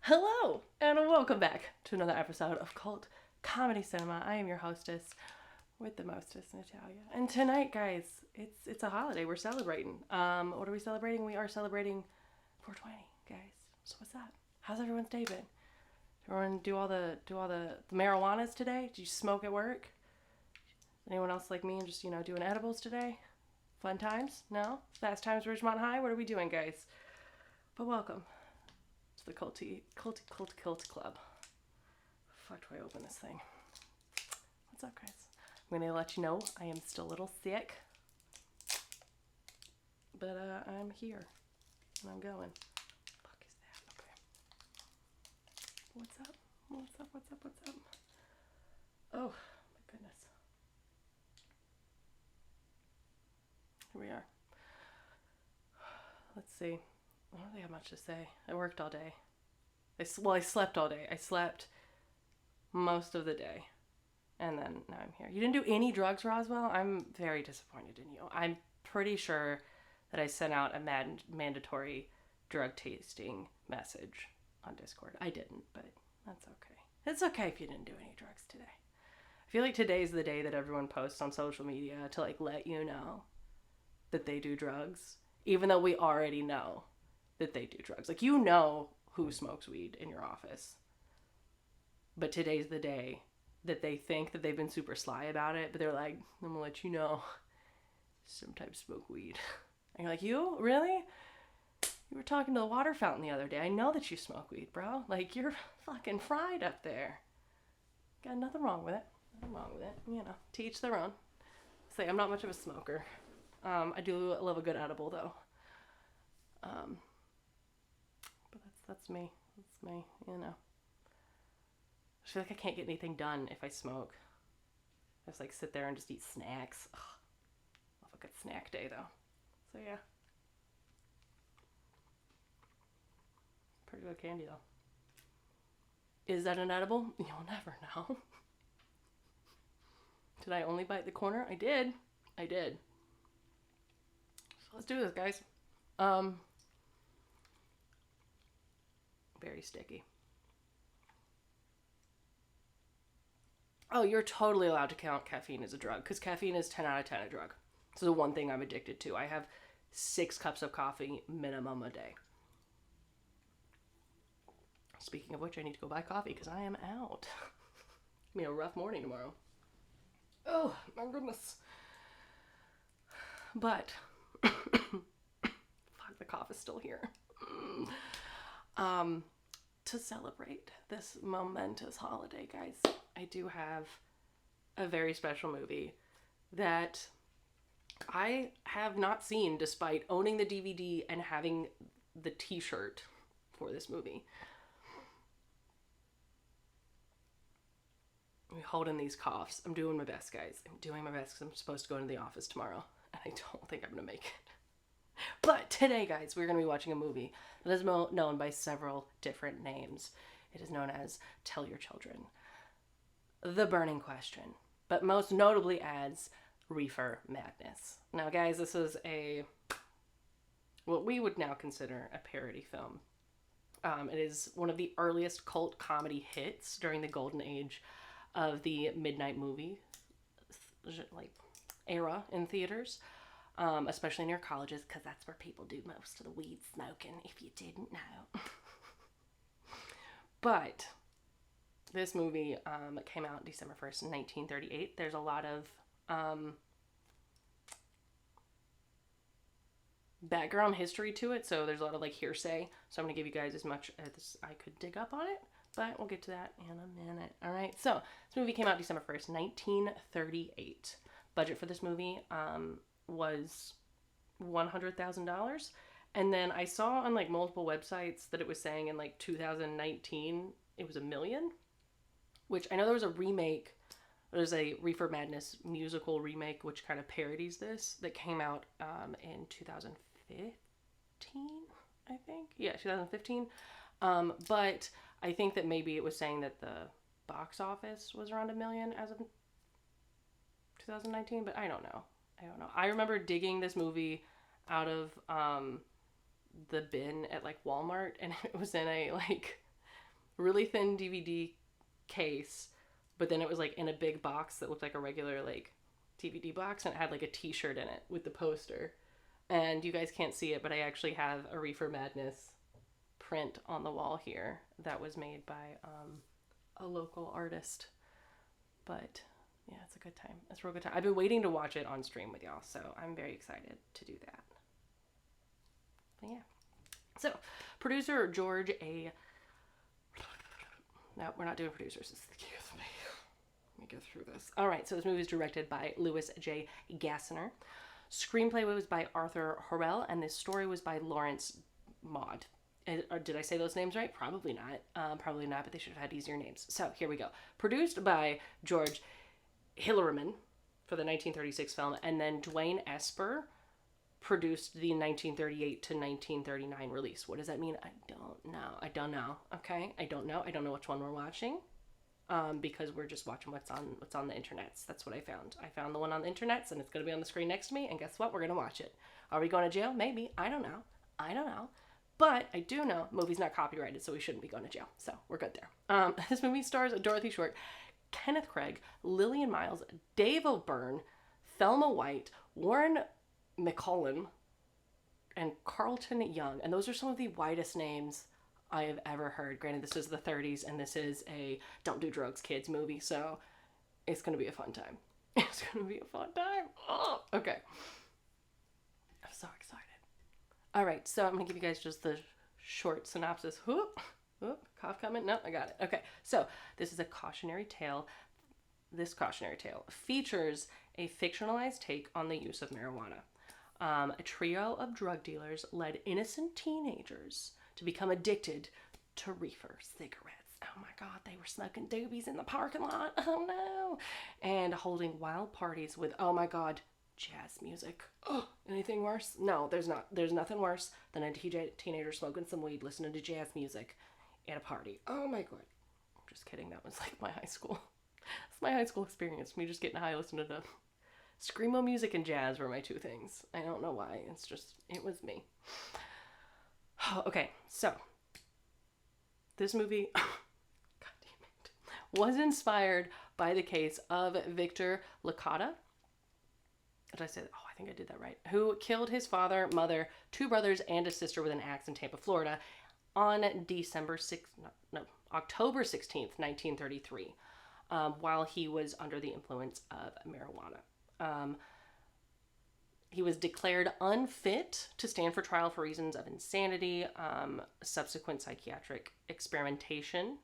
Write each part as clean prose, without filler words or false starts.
Hello, and welcome back to another episode of Cult Comedy Cinema. I am your hostess with the mostest, Natalia. And tonight, guys, it's a holiday. We're celebrating. What are we celebrating? We are celebrating 420, guys. So what's up? How's everyone's day been? Everyone do all the marijuanas today? Did you smoke at work? Anyone else like me and just doing edibles today? Fun times? No? Fast times, Ridgemont High? What are we doing, guys? But welcome to the cult club. Fuck, do I open this thing? What's up, guys? I'm gonna let you know I am still a little sick, but I'm here and I'm going. Fuck is that? Okay. What's up? What's up? What's up? What's up? Oh my goodness. Here we are. Let's see. I don't really have much to say. I worked all day. I slept all day. I slept most of the day. And then now I'm here. You didn't do any drugs, Roswell? I'm very disappointed in you. I'm pretty sure that I sent out a mandatory drug tasting message on Discord. I didn't, but that's okay. It's okay if you didn't do any drugs today. I feel like today's the day that everyone posts on social media to let you know that they do drugs, even though we already know that they do drugs. You know who smokes weed in your office. But today's the day that they think that they've been super sly about it, but they're like, I'm gonna let you know, sometimes smoke weed. And you're like, you? Really? You were talking to the water fountain the other day. I know that you smoke weed, bro. You're fucking fried up there. Got nothing wrong with it. Nothing wrong with it. To each their own. Say, I'm not much of a smoker. I do love a good edible, though. But that's me. That's me, I feel like I can't get anything done if I smoke. I just sit there and just eat snacks. Ugh. Love a good snack day though. So yeah. Pretty good candy though. Is that an edible? You'll never know. Did I only bite the corner? I did. So let's do this, guys. Very sticky. Oh, you're totally allowed to count caffeine as a drug, because caffeine is 10 out of 10 a drug. So the one thing I'm addicted to. I have 6 cups of coffee minimum a day. Speaking of which, I need to go buy coffee because I am out. It's gonna be a rough morning tomorrow. Oh, my goodness. But, fuck, the cough is still here. To celebrate this momentous holiday, guys, I do have a very special movie that I have not seen despite owning the DVD and having the t-shirt for this movie. I'm holding these coughs. I'm doing my best, guys. I'm doing my best because I'm supposed to go into the office tomorrow, and I don't think I'm going to make it. But today, guys, we're going to be watching a movie that is known by several different names. It is known as Tell Your Children, The Burning Question, but most notably as Reefer Madness. Now, guys, this is what we would now consider a parody film. It is one of the earliest cult comedy hits during the golden age of the midnight movie era in theaters. Especially near colleges, because that's where people do most of the weed smoking, if you didn't know. But this movie came out December 1st, 1938. There's a lot of background history to it, so there's a lot of hearsay. So I'm going to give you guys as much as I could dig up on it, but we'll get to that in a minute. All right, so this movie came out December 1st, 1938. Budget for this movie was $100,000, and then I saw on multiple websites that it was saying in 2019 it was $1 million, which I know there was a remake. There's a Reefer Madness musical remake which kind of parodies this that came out in 2015, I think. Yeah, 2015. But I think that maybe it was saying that the box office was around $1 million as of 2019, but I don't know. I remember digging this movie out of the bin at Walmart, and it was in a really thin DVD case, but then it was like in a big box that looked like a regular like DVD box, and it had like a t-shirt in it with the poster. And you guys can't see it, but I actually have a Reefer Madness print on the wall here that was made by a local artist. But yeah, it's a good time. It's a real good time. I've been waiting to watch it on stream with y'all, so I'm very excited to do that. But yeah. So, producer George A. No, we're not doing producers. Excuse me. Let me go through this. All right, so this movie is directed by Louis J. Gasnier. Screenplay was by Arthur Horrell, and this story was by Lawrence Maud. Did I say those names right? Probably not. Probably not, but they should have had easier names. So here we go. Produced by George Hillerman for the 1936 film, and then Dwayne Esper produced the 1938 to 1939 release. What does that mean? I don't know. Okay, I don't know. I don't know which one we're watching, because we're just watching what's on the internets. That's what I found. I found the one on the internets, and it's gonna be on the screen next to me. And guess what? We're gonna watch it. Are we going to jail? Maybe. I don't know. But I do know movie's not copyrighted, so we shouldn't be going to jail. So we're good there. This movie stars Dorothy Short, Kenneth Craig, Lillian Miles, Dave O'Byrne, Thelma White, Warren McCollum, and Carlton Young. And those are some of the widest names I have ever heard. Granted, this is the 30s, and this is a don't do drugs kids movie, so it's going to be a fun time. It's going to be a fun time. Oh, okay. I'm so excited. All right, so I'm going to give you guys just the short synopsis. Whoop, cough coming? No, I got it. Okay, so this is a cautionary tale. This cautionary tale features a fictionalized take on the use of marijuana. A trio of drug dealers led innocent teenagers to become addicted to reefer cigarettes. Oh my God, they were smoking doobies in the parking lot. Oh no. And holding wild parties with, oh my God, jazz music. Oh, anything worse? No, there's not. There's nothing worse than a teenager smoking some weed, listening to jazz music at a party. Oh my God. I'm just kidding. That was like my high school. It's my high school experience. Me just getting high, listening to screamo music and jazz were my two things. I don't know why. It's just, it was me. Okay, so this movie, God damn it, was inspired by the case of Victor Licata. Did I say that? Oh, I think I did that right. Who killed his father, mother, two brothers, and a sister with an axe in Tampa, Florida on October 16th, 1933, while he was under the influence of marijuana. He was declared unfit to stand for trial for reasons of insanity. Subsequent psychiatric experimentation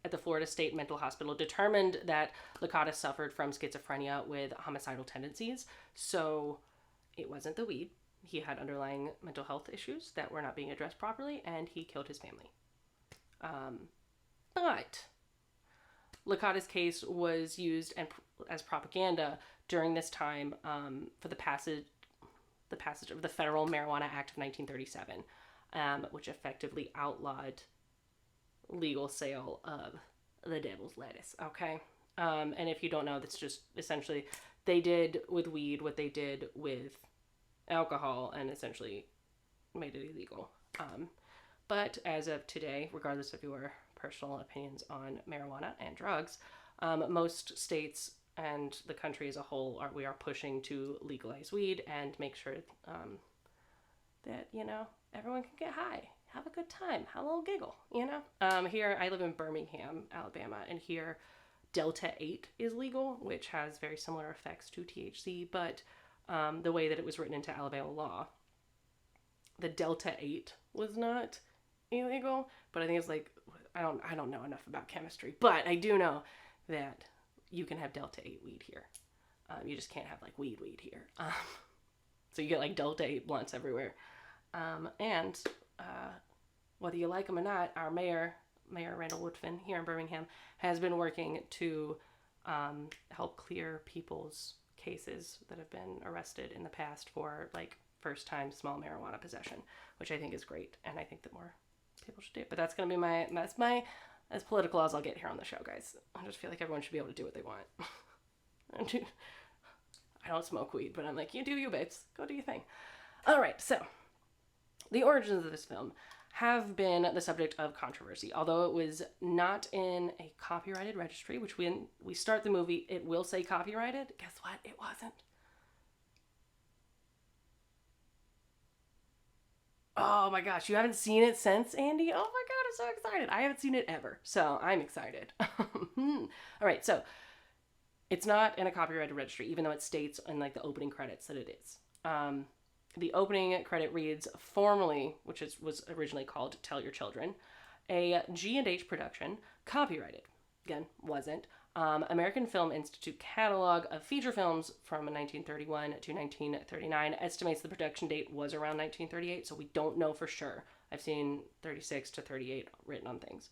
at the Florida State Mental Hospital determined that Licata suffered from schizophrenia with homicidal tendencies. So it wasn't the weed. He had underlying mental health issues that were not being addressed properly, and he killed his family. But Licata's case was used as propaganda during this time for the passage of the Federal Marijuana Act of 1937, which effectively outlawed legal sale of the devil's lettuce. Okay, and if you don't know, that's just essentially they did with weed what they did with alcohol and essentially made it illegal. But as of today, regardless of your personal opinions on marijuana and drugs, most states and the country as a whole we are pushing to legalize weed and make sure that, you know, everyone can get high, have a good time, have a little giggle, you know? Here, I live in Birmingham, Alabama, and here Delta 8 is legal, which has very similar effects to THC, but the way that it was written into Alabama law, the Delta 8 was not illegal, but I think it's like, I don't know enough about chemistry, but I do know that you can have Delta 8 weed here. You just can't have like weed here. So you get like Delta 8 blunts everywhere. And whether you like them or not, our Mayor Randall Woodfin here in Birmingham has been working to help clear people's cases that have been arrested in the past for like first time small marijuana possession, which I think is great, and I think that more people should do it. But that's gonna be that's as political as I'll get here on the show, guys. I just feel like everyone should be able to do what they want. I don't smoke weed, but I'm like, you do you, babes. Go do your thing. All right, so the origins of this film. have been the subject of controversy. Although it was not in a copyrighted registry, which when we start the movie, it will say copyrighted. Guess what? It wasn't. Oh my gosh, you haven't seen it since, Andy? Oh my god, I'm so excited. I haven't seen it ever, so I'm excited. All right, so it's not in a copyrighted registry, even though it states in like the opening credits that it is. The opening credit reads, formerly, was originally called Tell Your Children, a G&H production, copyrighted. Again, wasn't. American Film Institute catalog of feature films from 1931 to 1939 estimates the production date was around 1938, so we don't know for sure. I've seen 36 to 38 written on things.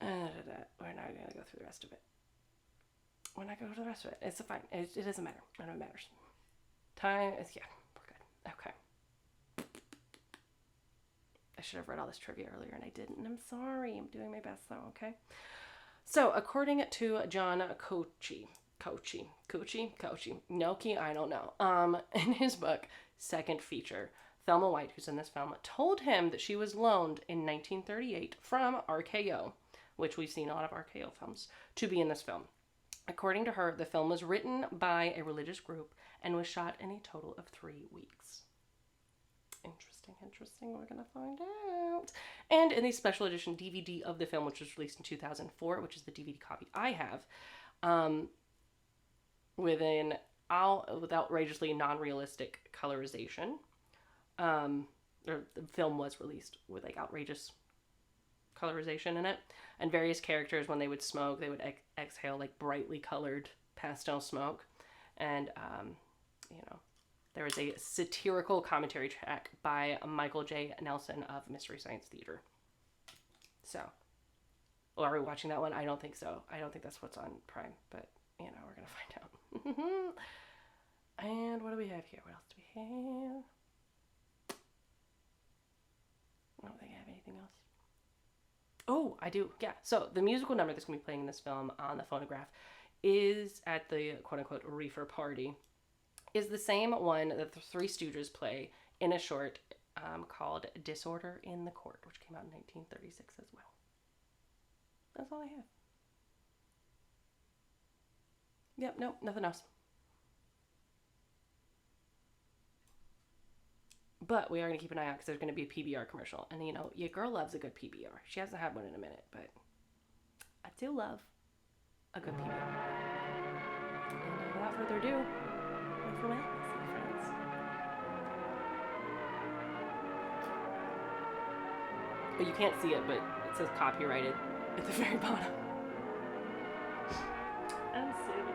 We're not going to go through the rest of it. We're not going to go through the rest of it. It's fine. It doesn't matter. None of it matters. Time is, yeah, we're good. Okay. I should have read all this trivia earlier and I didn't. I'm sorry. I'm doing my best though, okay? So, according to John Noki, I don't know. In his book, Second Feature, Thelma White, who's in this film, told him that she was loaned in 1938 from RKO, which we've seen a lot of RKO films, to be in this film. According to her, the film was written by a religious group and was shot in a total of 3 weeks. Interesting. We're going to find out. And in the special edition DVD of the film, which was released in 2004, which is the DVD copy I have, with outrageously non-realistic colorization. Or the film was released with like outrageous colorization in it. And various characters, when they would smoke, they would exhale like brightly colored pastel smoke. And, there was a satirical commentary track by Michael J. Nelson of Mystery Science Theater. So, well, are we watching that one? I don't think so. I don't think that's what's on Prime, but, we're going to find out. And what do we have here? What else do we have? I don't think I have anything else. Oh, I do. Yeah. So the musical number that's going to be playing in this film on the phonograph is at the quote-unquote Reefer party. Is the same one that the Three Stooges play in a short called Disorder in the Court, which came out in 1936 as well. That's all I have. Yep, nope, nothing else. But we are going to keep an eye out because there's going to be a PBR commercial. And, your girl loves a good PBR. She hasn't had one in a minute, but I do love a good PBR. And without further ado, Reefer Madness, my friends. But you can't see it, but it says copyrighted at the very bottom. I'm silly.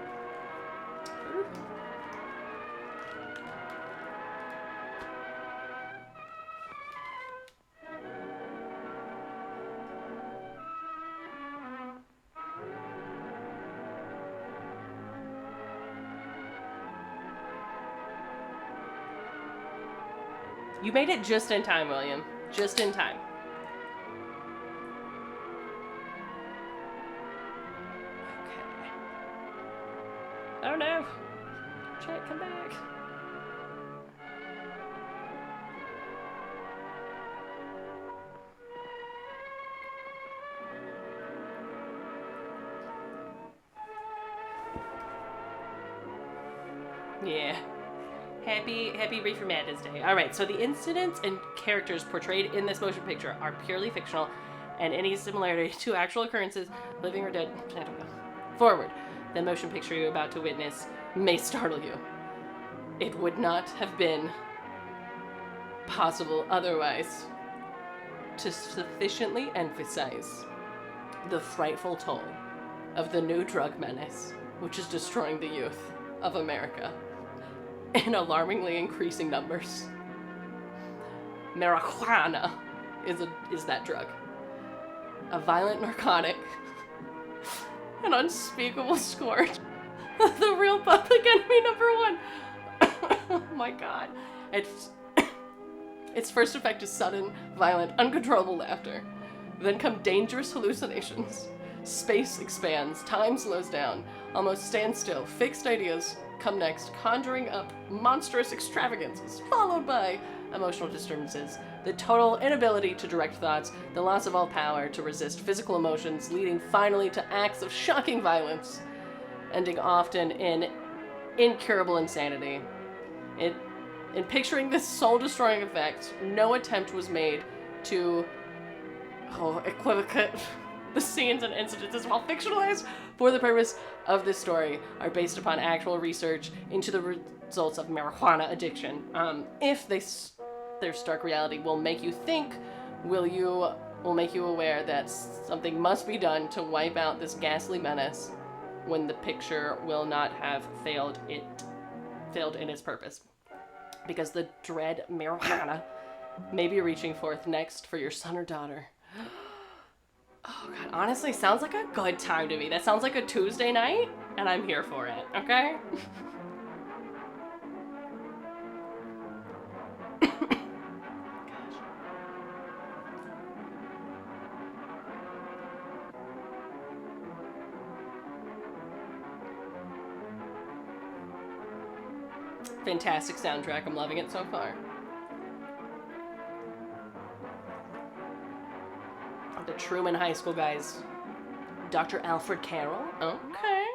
You made it just in time, William. Just in time. Okay. Oh no. Chet, come back. Yeah. Happy Reefer Madness Day. Alright, so the incidents and characters portrayed in this motion picture are purely fictional, and any similarity to actual occurrences, living or dead, I don't know. Forward, the motion picture you're about to witness may startle you. It would not have been possible otherwise to sufficiently emphasize the frightful toll of the new drug menace, which is destroying the youth of America in alarmingly increasing numbers. Marijuana is that drug. A violent narcotic, an unspeakable scourge, the real public enemy number one. Oh my god. Its first effect is sudden, violent, uncontrollable laughter. Then come dangerous hallucinations. Space expands, time slows down, almost stands still, fixed ideas come next, conjuring up monstrous extravagances, followed by emotional disturbances, the total inability to direct thoughts, the loss of all power to resist physical emotions, leading finally to acts of shocking violence, ending often in incurable insanity. In picturing this soul-destroying effect, no attempt was made to equivocate the scenes and incidences, while fictionalized for the purpose of this story, are based upon actual research into the results of marijuana addiction. If their stark reality will make you think, will make you aware that something must be done to wipe out this ghastly menace, when the picture will not have failed in its purpose. Because the dread marijuana may be reaching forth next for your son or daughter. Oh god, honestly, sounds like a good time to me. That sounds like a Tuesday night, and I'm here for it, okay? Fantastic soundtrack. I'm loving it so far. The Truman High School guys. Dr. Alfred Carroll. Okay.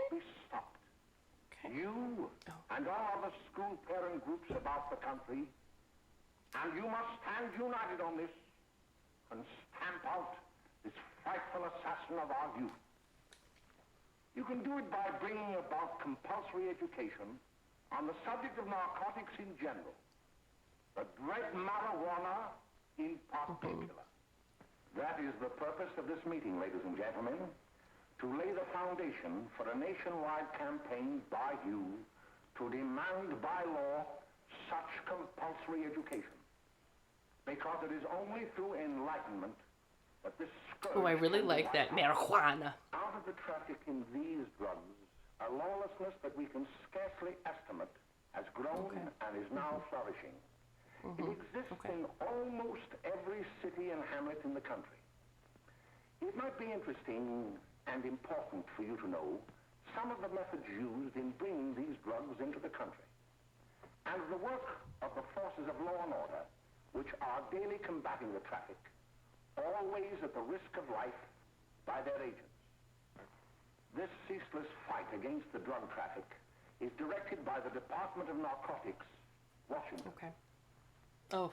You and all other school parent groups about the country, and you must stand united on this and stamp out this frightful assassin of our youth. You can do it by bringing about compulsory education on the subject of narcotics in general, but dread marijuana in particular. That is the purpose of this meeting, ladies and gentlemen, to lay the foundation for a nationwide campaign by you to demand by law such compulsory education. Because it is only through enlightenment that this scourge... Oh, I really like that marijuana. Out of the traffic in these drugs, a lawlessness that we can scarcely estimate has grown and is now flourishing. It exists in almost every city and hamlet in the country. It might be interesting and important for you to know some of the methods used in bringing these drugs into the country, and the work of the forces of law and order, which are daily combating the traffic, always at the risk of life by their agents. This ceaseless fight against the drug traffic is directed by the Department of Narcotics, Washington. Okay. Oh.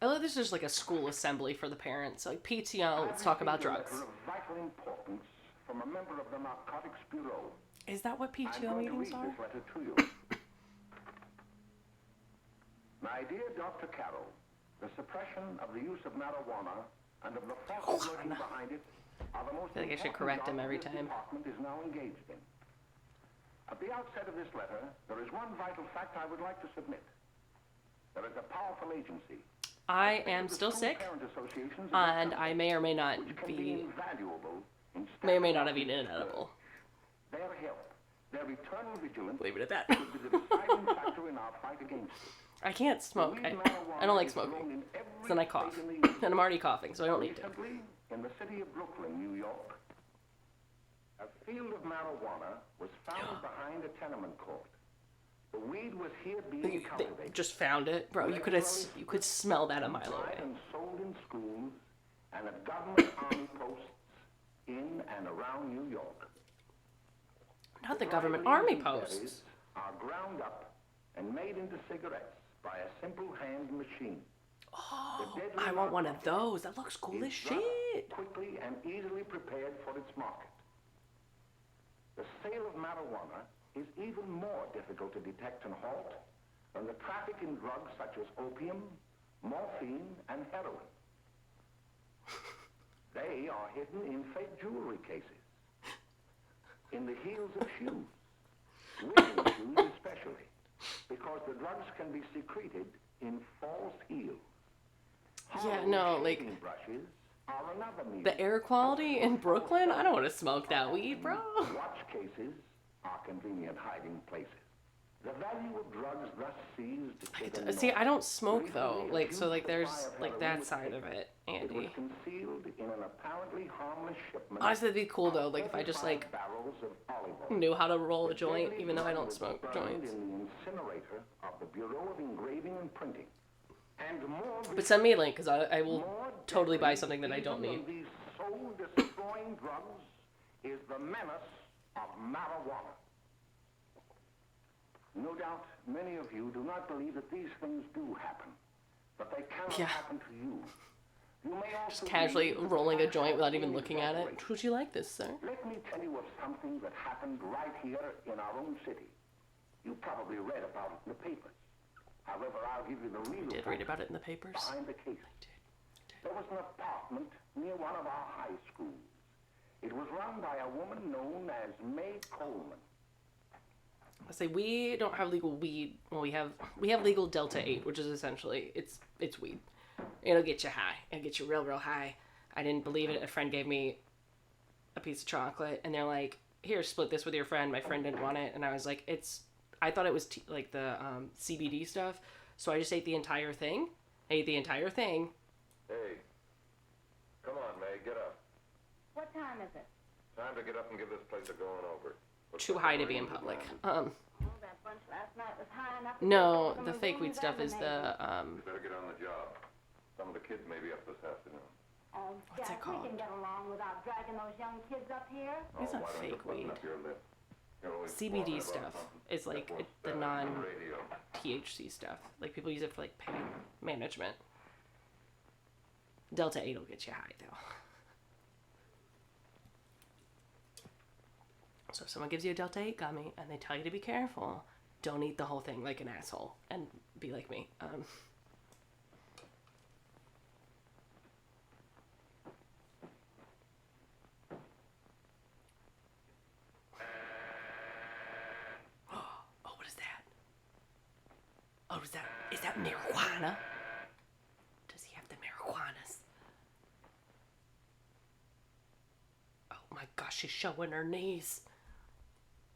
I love this is like a school assembly for the parents. Like, PTO, let's talk about drugs. Of vital importance from a member of the Narcotics Bureau. Is that what PTO meetings are? This letter to you. My dear Dr. Carroll, the suppression of the use of marijuana and of the forces lurking behind it are the most I feel like I should correct him every time. Department is now engaged in. At the outset of this letter, there is one vital fact I would like to submit. There is a powerful agency. I am still sick, and I may or may not be, may or may not have eaten an edible. Their help, their eternal vigilance, leave it at that. will be the deciding factor in our fight against it. I can't smoke. I don't like smoking. Then I cough, and I'm already coughing, so I don't need to. Recently, in the city of Brooklyn, New York, a field of marijuana was found behind a tenement court. The weed was here being cultivated. They just found it, bro. You could smell that a mile away. And sold in schools and at government army posts in and around New York. Not the government army posts. Are ground up and made into cigarettes by a simple hand machine. Oh, I want one of those. That looks cool as shit. Quickly and easily prepared for its market. The sale of marijuana is even more difficult to detect and halt than the traffic in drugs such as opium, morphine, and heroin. They are hidden in fake jewelry cases, in the heels of shoes, women's shoes especially, because the drugs can be secreted in false heels. Yeah, no, like, brushes are another means. The air quality in Brooklyn? I don't want to smoke that weed, bro. Watch cases are convenient hiding places. The value of drugs thus seized. See, I don't smoke though. Like, so like there's like that side of it, It was Andy. concealed in an apparently harmless shipment. Honestly, it'd be cool though. Like if I just like barrels of olive oil. knew how to roll a joint, even though I don't smoke Burned joints. in the incinerator of the Bureau of Engraving and Printing. And more But send me a link because I will more totally buy deadly something that I don't even need. than these soul-destroying drugs is the menace of marijuana. No doubt many of you do not believe that these things do happen, but they cannot Yeah. happen to you. You may also Just casually believe that rolling a they joint without have even been looking at it. exaggerated. Would you like this, sir? Let me tell you of something that happened right here in our own city. You probably read about it in the papers. However, I'll give you the real I did read about it in the papers. behind the case. There was an apartment near one of our high schools. It was run by a woman known as May Coleman. I say we don't have legal weed. Well, we have legal Delta 8, which is essentially it's weed. It'll get you high. It'll get you real high. I didn't believe it. A friend gave me a piece of chocolate, and they're like, "Here, split this with your friend." My friend didn't want it, and I was like, I thought it was like the CBD stuff, so I just ate the entire thing. I ate the entire thing. Hey, come on, May, get up. What time is it? Time to get up and give this place a going over. Looks Too like high the to be in rain's public. landed. Oh, that bunch last night was high enough to No, take us the from fake weed rooms stuff and is the the You better get on the job. Some of the kids may be up this afternoon. Oh, What's it Jack, called? we can get along without dragging those young kids up here. It's not why don't you fake button weed. up your lip? You're always CBD talking about stuff something. is like That works the better non than the radio. THC stuff. Like people use it for like pain management. Delta 8 will get you high though. So if someone gives you a Delta 8 gummy and they tell you to be careful, don't eat the whole thing like an asshole and be like me. Oh, what is that? Oh, is that marijuana? Does he have the marijuanas? Oh my gosh, she's showing her knees.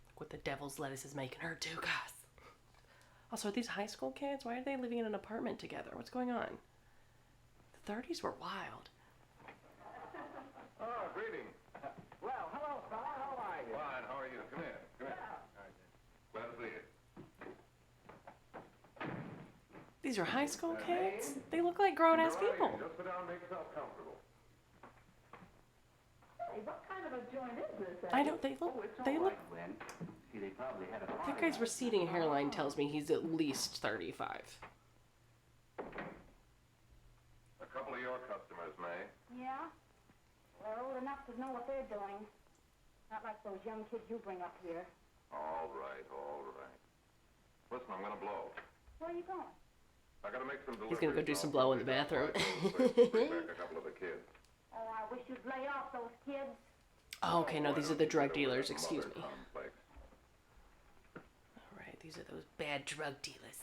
Look what the devil's lettuce is making her do, guys. Also, are these high school kids? Why are they living in an apartment together? What's going on? The 30s were wild. Ah, greeting. Well, hello, fella. How are you? Fine, how are you? Come here. Come here. Glad to see you. These are high school kids? They look like grown-ass All right, people. just sit down and make yourself comfortable. Hey, what kind of a joint is this? I don't, they look, Gwen. See, they probably had a that guy's receding hairline tells me he's at least 35. A couple of your customers, May. Yeah? They're old enough to know what they're doing. Not like those young kids you bring up here. All right, all right. Listen, I'm gonna blow. Where are you going? I gotta make some deliveries. He's gonna go do so some I'll blow in the probably bathroom. stop by bring back a couple of the kids. Oh, I wish you'd lay off those kids. Oh, okay, no, these are the drug dealers, Mother excuse me. complex. Alright, these are those bad drug dealers.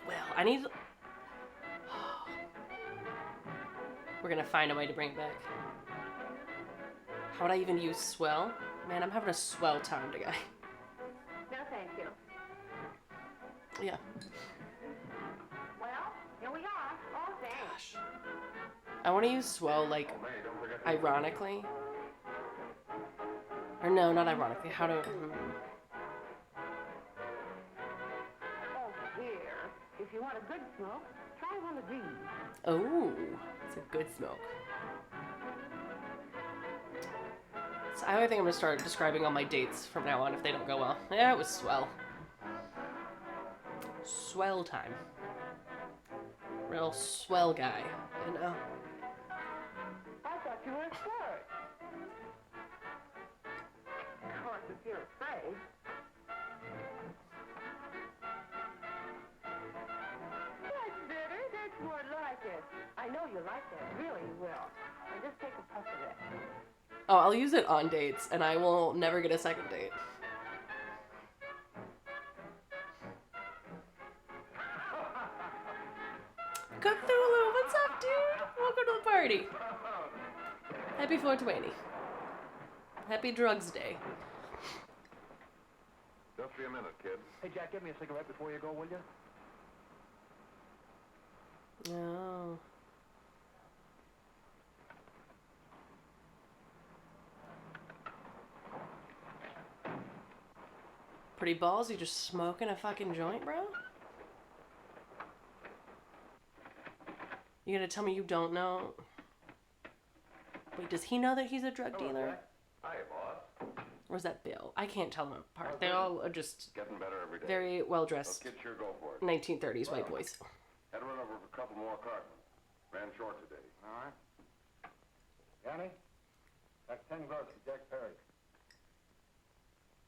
Well, I need... We're gonna find a way to bring it back. How would I even use swell? Man, I'm having a swell time today. No, thank you. Yeah. Well, here we are. Oh, thanks. Gosh. I want to use swell, like, ironically. Or no, not ironically. How to... Oh, dear. If you want a good smoke, try one of these. Oh, it's a good smoke. So I think I'm gonna start describing all my dates from now on if they don't go well. Yeah, it was swell. Swell time. Real swell guy, you know. I thought you were a flirt. Of course, if you're afraid. That's better. That's more like it. I know you like that. Really, you will. Now just take a puff of it. Oh, I'll use it on dates, and I will never get a second date. Cthulhu, what's up, dude? Welcome to the party. Happy 420. Happy Drugs Day. Just be a minute, kid. Hey, Jack, give me a cigarette before you go, will you? Oh. Pretty balls, you just smoking a fucking joint, bro? You gonna tell me you don't know? Wait, does he know that he's a drug dealer? Hi, boss. Or is that Bill? I can't tell them apart. They all are just Getting better every day. very well dressed Kid, sure go for it. 1930s white boys. Had to run over for a couple more cartons. Ran short today. All right. Yanni, that's 10 gross for Jack Perry.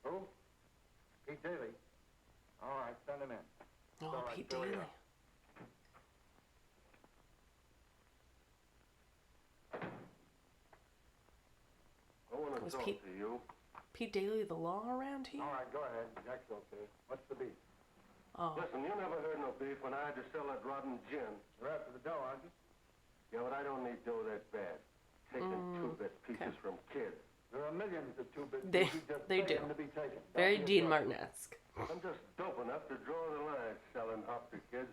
Who? Pete Daly. All right, send him in. Oh, all right, Pete fill it Daly. up. I want to Was talk Pete- to you. Pete Daly the law around here? All right, go ahead. Jack's okay. What's the beef? Oh. Listen, you never heard no beef when I had to sell that rotten gin. You're after the dough, aren't you? Yeah, but I don't need dough that bad. Taking two-bit pieces okay. from kids. There are millions of two-bit They- pieces just they waiting do. to be taken. Very Don't be Dean afraid. Martin-esque. I'm just dope enough to draw the line selling up to kids.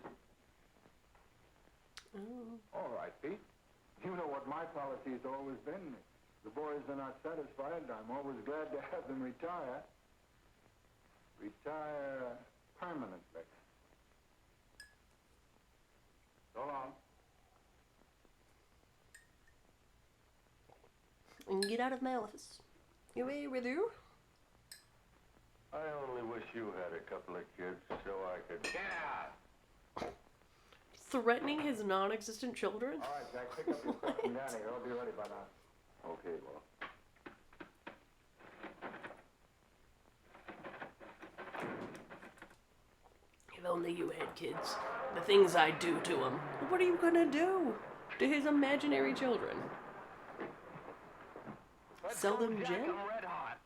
Oh. All right, Pete. You know what my policy's always been. If the boys are not satisfied, I'm always glad to have them retire. Retire permanently. So long. And get out of my office. Away with you. I only wish you had a couple of kids so I could... Get out! Threatening his non-existent children? All right, Jack, pick up your stuff from down here. I'll be ready by now. Okay, well. If only you had kids. The things I do to him. What are you gonna do to his imaginary children? Sell them gin? red hot.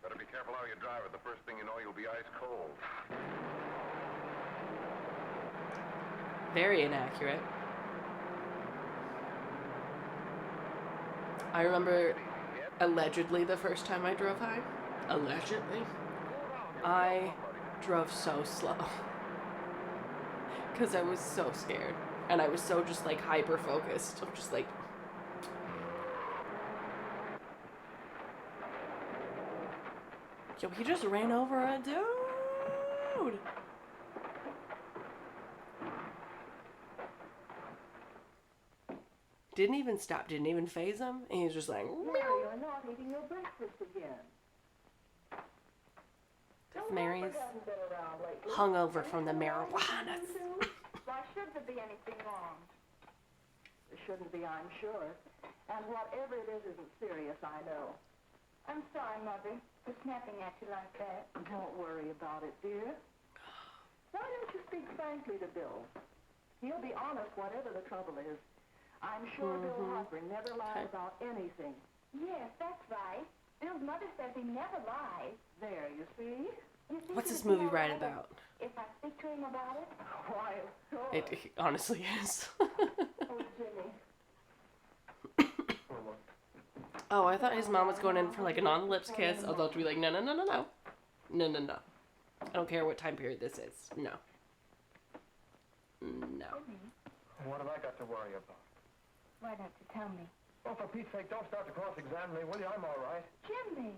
Better be careful how you drive it. The first thing you know, you'll be ice cold. Very inaccurate. I remember allegedly the first time I drove high. Allegedly. I drove so slow. Because I was so scared. And I was so just like hyper focused. I'm just like... Yo, he just ran over a dude! Didn't even stop, didn't even phase him. And he was just like... Mary, you're not eating your breakfast again. Mary's Hasn't been around lately. hungover from the marijuana. Why should there be anything wrong? There shouldn't be, I'm sure. And whatever it is isn't serious, I know. I'm sorry, Mother, for snapping at you like that. Don't worry about it, dear. Why don't you speak frankly to Bill? He'll be honest whatever the trouble is. I'm sure Bill Hopper never lies about anything. Yes, that's right. Bill's mother says he never lies. There, you see? You think What's he'd this be movie all right right about? If I speak to him about it? Why, of course. It honestly is. Oh, Jimmy. Oh, I thought his mom was going in for like an on-the-lips kiss. I was about to be like, no, no, no, no, no. No, no, no. I don't care what time period this is. No. No. What have I got to worry about? Why don't you tell me? Well, for Pete's sake, don't start to cross-examine me, will you? I'm all right. Jimmy!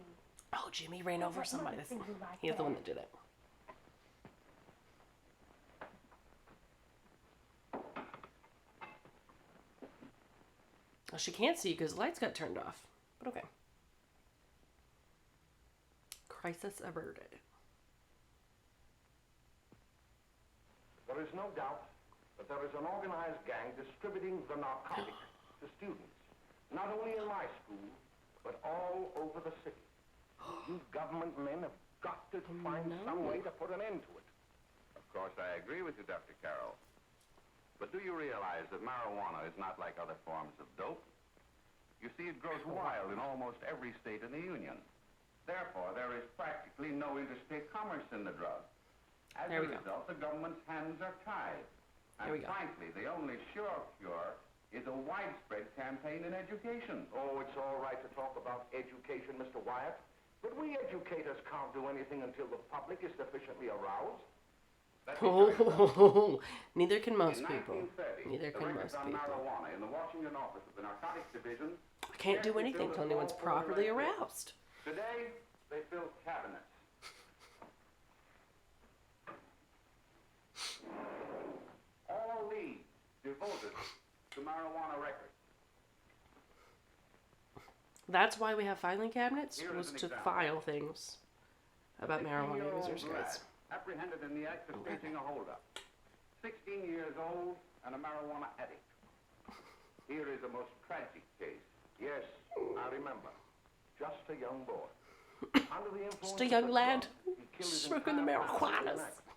Oh, Jimmy ran over somebody. Mother thinks you like He's the one that. that did it. Well, she can't see because the lights got turned off. But okay. Crisis averted. There is no doubt that there is an organized gang distributing the narcotics to students, not only in my school, but all over the city. You government men have got to find some way to put an end to it. Of course, I agree with you, Dr. Carroll. But do you realize that marijuana is not like other forms of dope? You see, it grows wild in almost every state in the Union. Therefore, there is practically no interstate commerce in the drug. As There a we go. result, the government's hands are tied. There we And go. frankly, the only sure cure is a widespread campaign in education. Oh, it's all right to talk about education, Mr. Wyatt, but we educators can't do anything until the public is sufficiently aroused. Let me tell you something. Oh, neither can most In people. 1930, Neither the can records most on people. marijuana in the Washington office of the Narcotics Division I can't do anything till anyone's properly aroused. Today, they fill cabinets. All these devoted to marijuana records. That's why we have filing cabinets, Here is was an to example. file things about marijuana 16-year-old users, lad guys. apprehended in the act of staging a holdup. 16 years old and a marijuana addict. Here is a most tragic case. Yes, I remember. Just a young boy. Under the influence Just a of young the lad drug, he killed his smoking the entire family in an marijuanas. accident.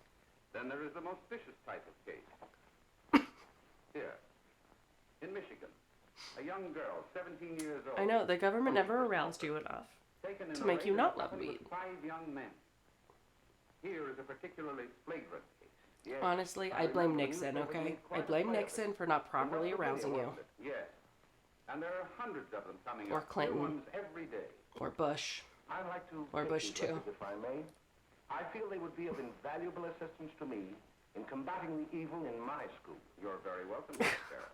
Then there is the most vicious type of case. Here, in Michigan, a young girl, 17 years old. I know, the government never aroused you enough. taken in to a make you raid not in love company weed. with 5 young men. Here is a particularly flagrant case. Yes, Honestly, I remember blame the Nixon, newspapers okay? made I quite a blame play of it. Nixon for not properly West Virginia, arousing you. wasn't it? Yes. And there are hundreds of them coming Or up. Clinton. New ones every day. Or Bush. I'd like to Or take Bush these too. records, if I may. I feel they would be of invaluable assistance to me in combating the evil in my school. You're very welcome, Mr. Carroll.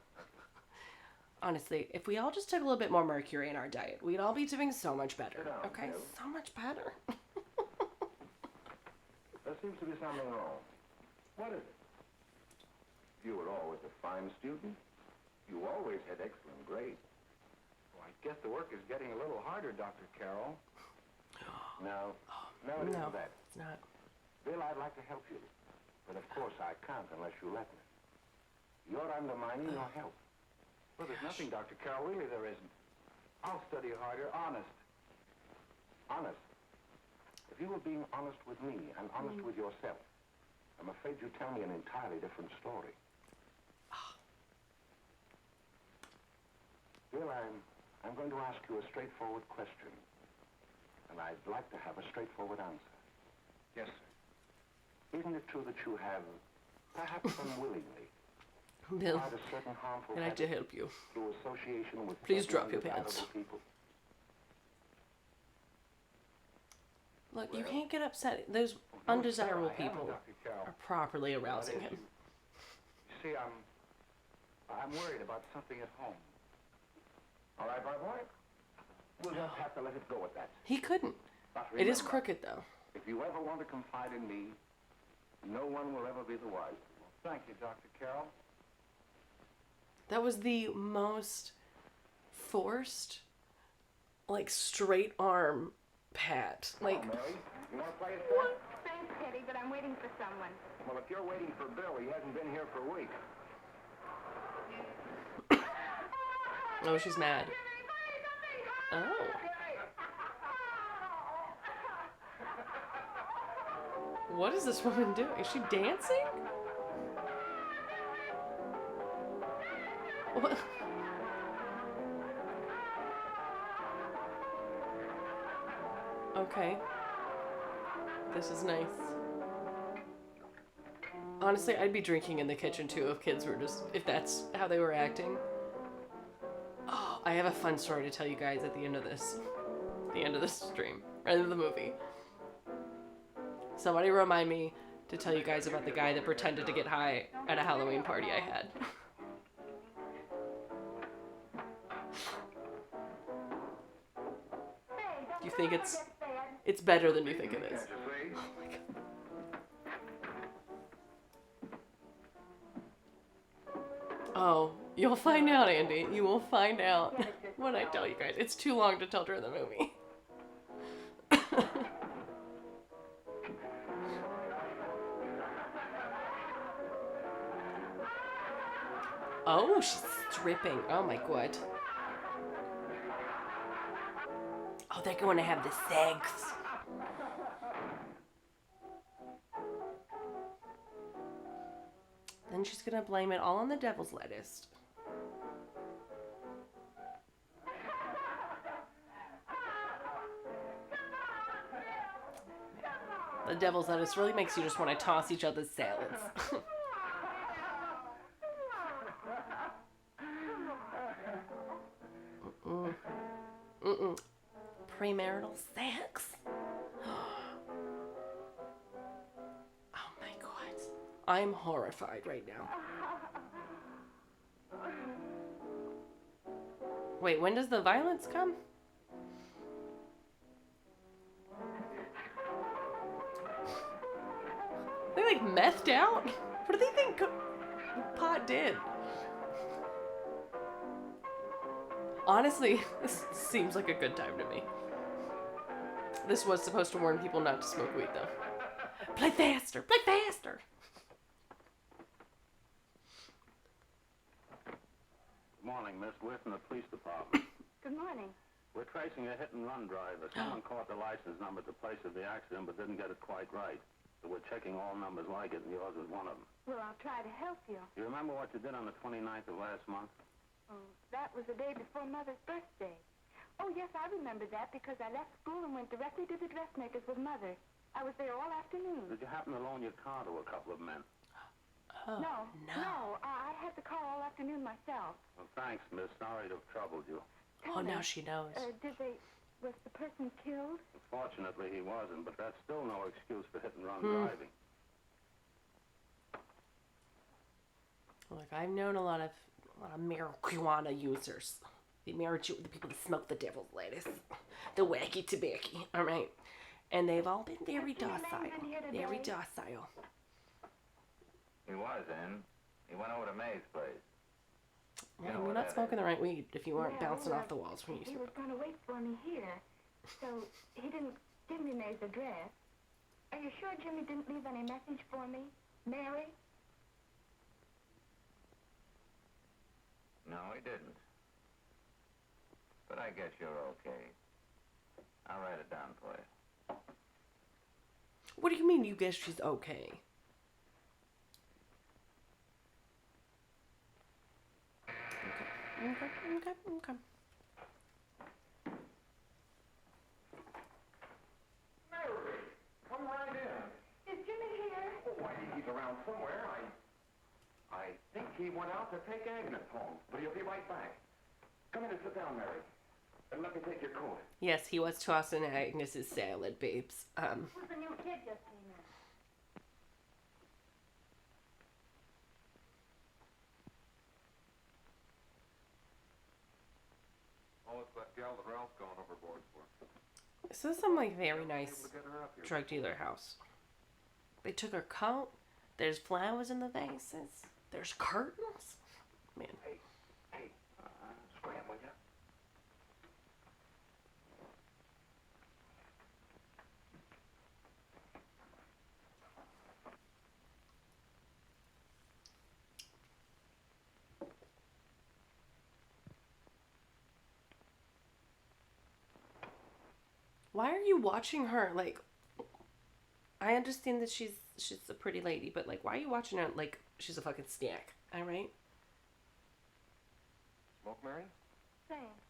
Honestly, if we all just took a little bit more mercury in our diet, we'd all be doing so much better. Sit down, Okay? Bill. So much better. There seems to be something wrong. What is it? You were always a fine student. You always had excellent grades. Well, I guess the work is getting a little harder, Dr. Carroll. No, no, it No, isn't that. it's not. Bill, I'd like to help you. But of course I can't unless you let me. You're undermining your health. Well, there's nothing, Dr. Carroll. Really, there isn't. I'll study harder, honest. Honest. If you were being honest with me and honest with yourself, I'm afraid you'd tell me an entirely different story. Bill, I'm going to ask you a straightforward question. And I'd like to have a straightforward answer. Yes, sir. Isn't it true that you have, perhaps unwillingly, Bill, acquired a certain harmful I'd like to habit help you. through association with Please certain drop your pants. undesirable people? Look, you can't get upset. Those undesirable people Dr. Carroll. are properly arousing That is- him. You see, I'm worried about something at home. All right, my boy? We'll just have to let it go at that. He couldn't. But It is remember, crooked, though. if you ever want to confide in me, no one will ever be the wiser. Thank you, Dr. Carroll. That was the most forced, like, straight arm pat. Like, Mary, you want to play a set? Thanks, Teddy, but I'm waiting for someone. Well, if you're waiting for Bill, he hasn't been here for a week. oh, she's mad. Oh. What is this woman doing? Is she dancing? What? Okay. This is nice. Honestly, I'd be drinking in the kitchen too if kids were just, if that's how they were acting. Oh, I have a fun story to tell you guys at the end of this. The end of this stream. End of the movie. Somebody remind me to tell you guys about the guy that pretended to get high at a Halloween party I had. You think it's better than you think it is. Oh my God. Oh, you'll find out, Andy. You will find out when I tell you guys. It's too long to tell during the movie. Oh, she's stripping. Oh my God. Oh, they're going to have the sex. Then she's gonna blame it all on the devil's lettuce. The devil's lettuce really makes you just want to toss each other's salads. Premarital sex? Oh my God. I'm horrified right now. Wait, when does the violence come? They like methed out? What do they think pot did? Honestly, this seems like a good time to me. This was supposed to warn people not to smoke weed, though. Play faster! Play faster! Good morning, Miss. We're from the police department. Good morning. We're tracing a hit-and-run driver. Someone caught the license number at the place of the accident but didn't get it quite right. So we're checking all numbers like it, and yours was one of them. Well, I'll try to help you. You remember what you did on the 29th of last month? Oh, that was the day before Mother's birthday. Oh, yes, I remember that because I left school and went directly to the dressmaker's with Mother. I was there all afternoon. Did you happen to loan your car to a couple of men? Oh, No. I had the car all afternoon myself. Well, thanks, miss. Sorry to have troubled you. Oh, now she knows. Was the person killed? Fortunately, he wasn't, but that's still no excuse for hit-and-run driving. Look, I've known a lot of marijuana users. The people that smoke the devil's lettuce. The wacky tobacco, alright? And they've all been very docile. Very docile. He was in. He went over to May's place. Well, you're not smoking the right weed if you aren't bouncing off the walls when you He smoke. was going to wait for me here, so he didn't give me May's address. Are you sure Jimmy didn't leave any message for me? Mary? No, he didn't. But I guess you're okay. I'll write it down for you. What do you mean you guess she's okay? Okay. Mary, come right in. Is Jimmy here? Oh, why, he's around somewhere. I think he went out to take Agnes home, but he'll be right back. Come in and sit down, Mary. And let me take your coat. Yes, he was tossing Agnes's salad, babes. Who's the new kid just came in? Oh, it's that gal that Ralph's gone overboard for. So this is some like very nice drug dealer house. They took her coat. There's flowers in the vases. There's curtains. Man. Hey, scram, will ya? Why are you watching her? Like, I understand that she's a pretty lady, but like, why are you watching her like she's a fucking snack? All right. Smoke, Mary? Thanks.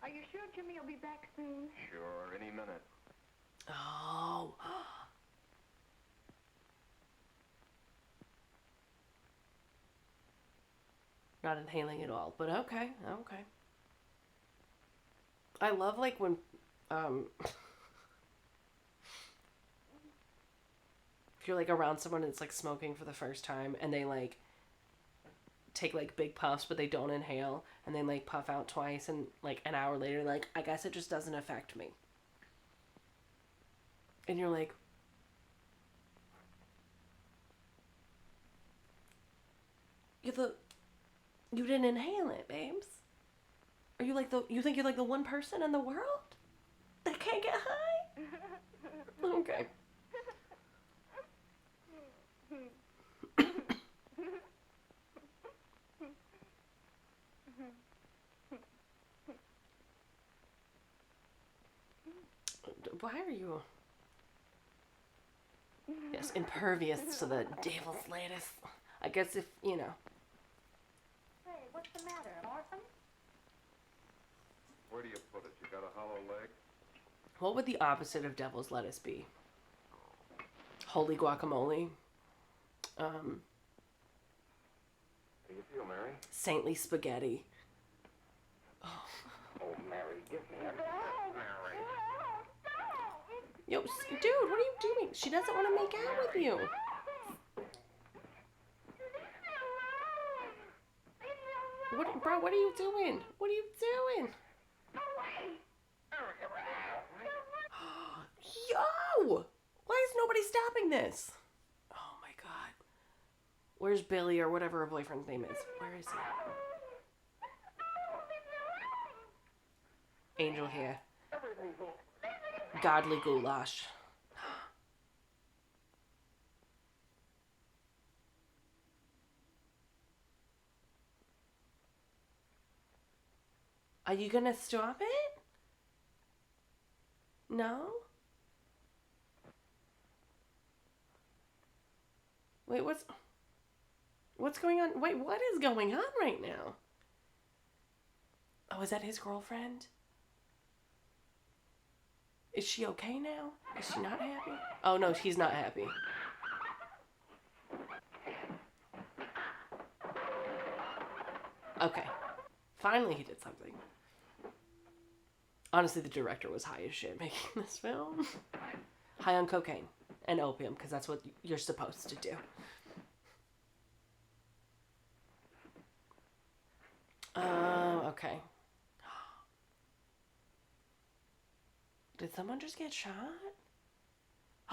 Are you sure Jimmy will be back soon? Sure, any minute. Oh, Not inhaling at all, but okay. I love like when if you're like around someone that's like smoking for the first time and they like take like big puffs but they don't inhale and then like puff out twice and like an hour later like I guess it just doesn't affect me. And you're like, you didn't inhale it, babes. Are you like you think you're like the one person in the world that can't get high? Okay. Why are you? Yes, impervious to the devil's lettuce. I guess if, you know. Hey, what's the matter, an orphan? Where do you put it? You got a hollow leg? What would the opposite of devil's lettuce be? Holy guacamole. How do you feel, Mary? Saintly spaghetti. Oh, Mary, give me a Mary. Yo, dude, what are you doing? She doesn't want to make out with you. Bro, what are you doing? What are you doing? Yo! Why is nobody stopping this? Oh my god. Where's Billy or whatever her boyfriend's name is? Where is he? Angel hair. Godly goulash. Are you gonna stop it? No? Wait, what's going on? Wait, what is going on right now? Oh, is that his girlfriend? Is she okay now? Is she not happy? Oh no, he's not happy. Okay. Finally he did something. Honestly, the director was high as shit making this film. High on cocaine and opium, because that's what you're supposed to do. Okay. Did someone just get shot?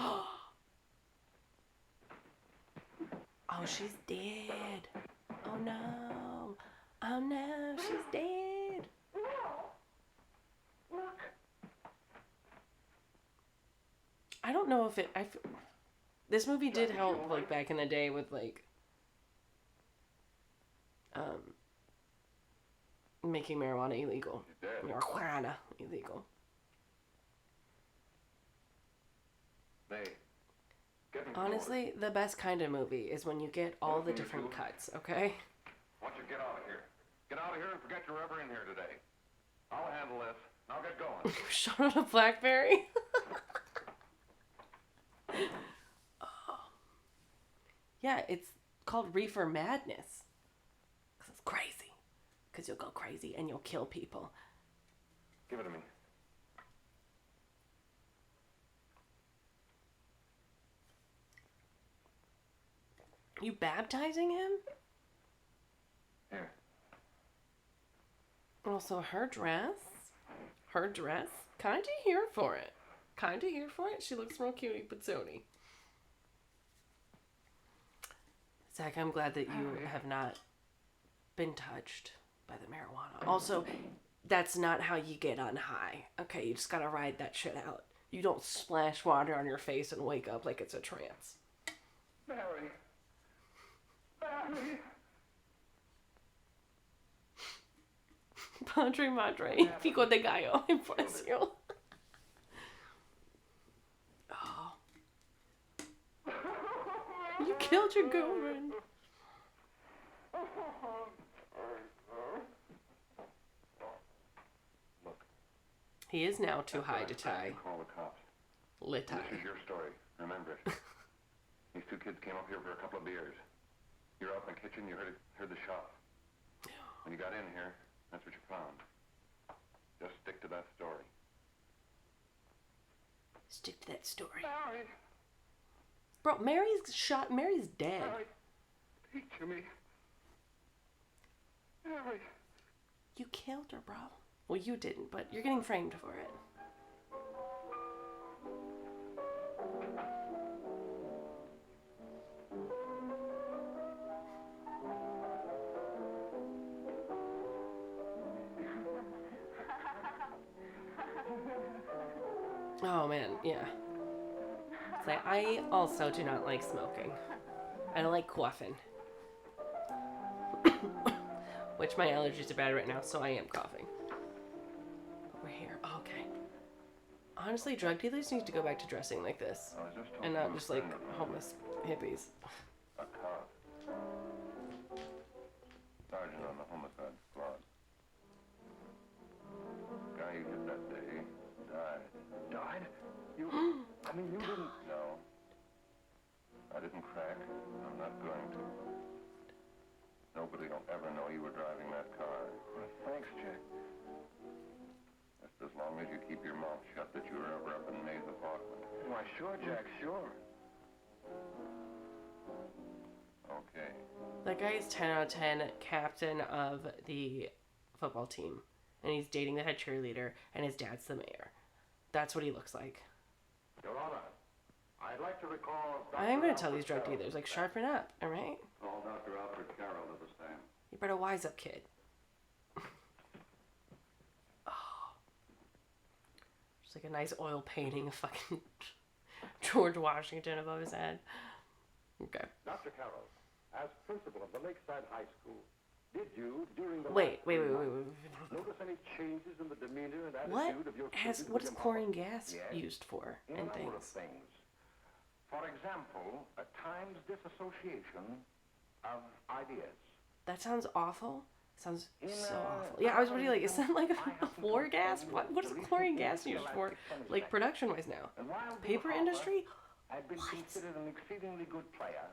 Oh, she's dead. Oh no. Oh no, she's dead. I don't know if this movie did help like back in the day with like making marijuana illegal. Marijuana illegal. Honestly, the best kind of movie is when you get all the different cuts, okay? Why don't you get out of here? Get out of here and forget you're ever in here today. I'll handle this. Now get going. Shot on a Blackberry? Oh. Yeah, it's called Reefer Madness. Because it's crazy. Because you'll go crazy and you'll kill people. Give it to me. You baptizing him? Here. Also, her dress. Kinda here for it. She looks real cutie patootie. Zach, I'm glad that you have not been touched by the marijuana. Also, that's not how you get on high. Okay, you just gotta ride that shit out. You don't splash water on your face and wake up like it's a trance. Mary. Padre Madre, pico de gallo, bless you. Oh. You killed your girlfriend. Look. He is now too high to tie. Call the cops. Lit tie. This is your story. Remember it. These two kids came up here for a couple of beers. You're out in the kitchen. You heard the shot. When you got in here, that's what you found. Just stick to that story. Stick to that story. Mary, Bro, Mary's shot. Mary's dead. Mary, speak to me. Mary. You killed her, bro. Well, you didn't, but you're getting framed for it. Oh man, yeah. It's like, I also do not like smoking. I don't like coughing. Which my allergies are bad right now, so I am coughing. But we're here. Oh, okay. Honestly, drug dealers need to go back to dressing like this. I was just talking And to not a just like friend of mine. homeless hippies. A cop. Sergeant on the homicide squad. Guy you hit that day died. Died? You... I mean, you didn't... No. I didn't crack. I'm not going to. Nobody will ever know you were driving that car. Well, thanks, Jack. Just as long as you keep your mouth shut that you were ever up in May's apartment. Why, sure, Jack, sure. Okay. That guy is 10 out of 10 captain of the football team. And he's dating the head cheerleader, and his dad's the mayor. That's what he looks like. Your Honor, I'd like to recall... I am going to tell these drug dealers, like, sharpen up, alright? Call Dr. Alfred Carroll to the stand. You better wise up, kid. Oh. Just like a nice oil painting of fucking George Washington above his head. Okay. Dr. Carroll, as principal of the Lakeside High School, did you, during the... Wait. notice any changes in the demeanor and attitude of your student, What is William chlorine Howard? gas Yes. used for In a and number of things? things. For example, at times disassociation of ideas. That sounds awful. Sounds In, so awful. Yeah, I was really like, is that like a floor gas? What is chlorine gas used for? Like production wise now? And while Paper Howard industry? had been considered an exceedingly good player,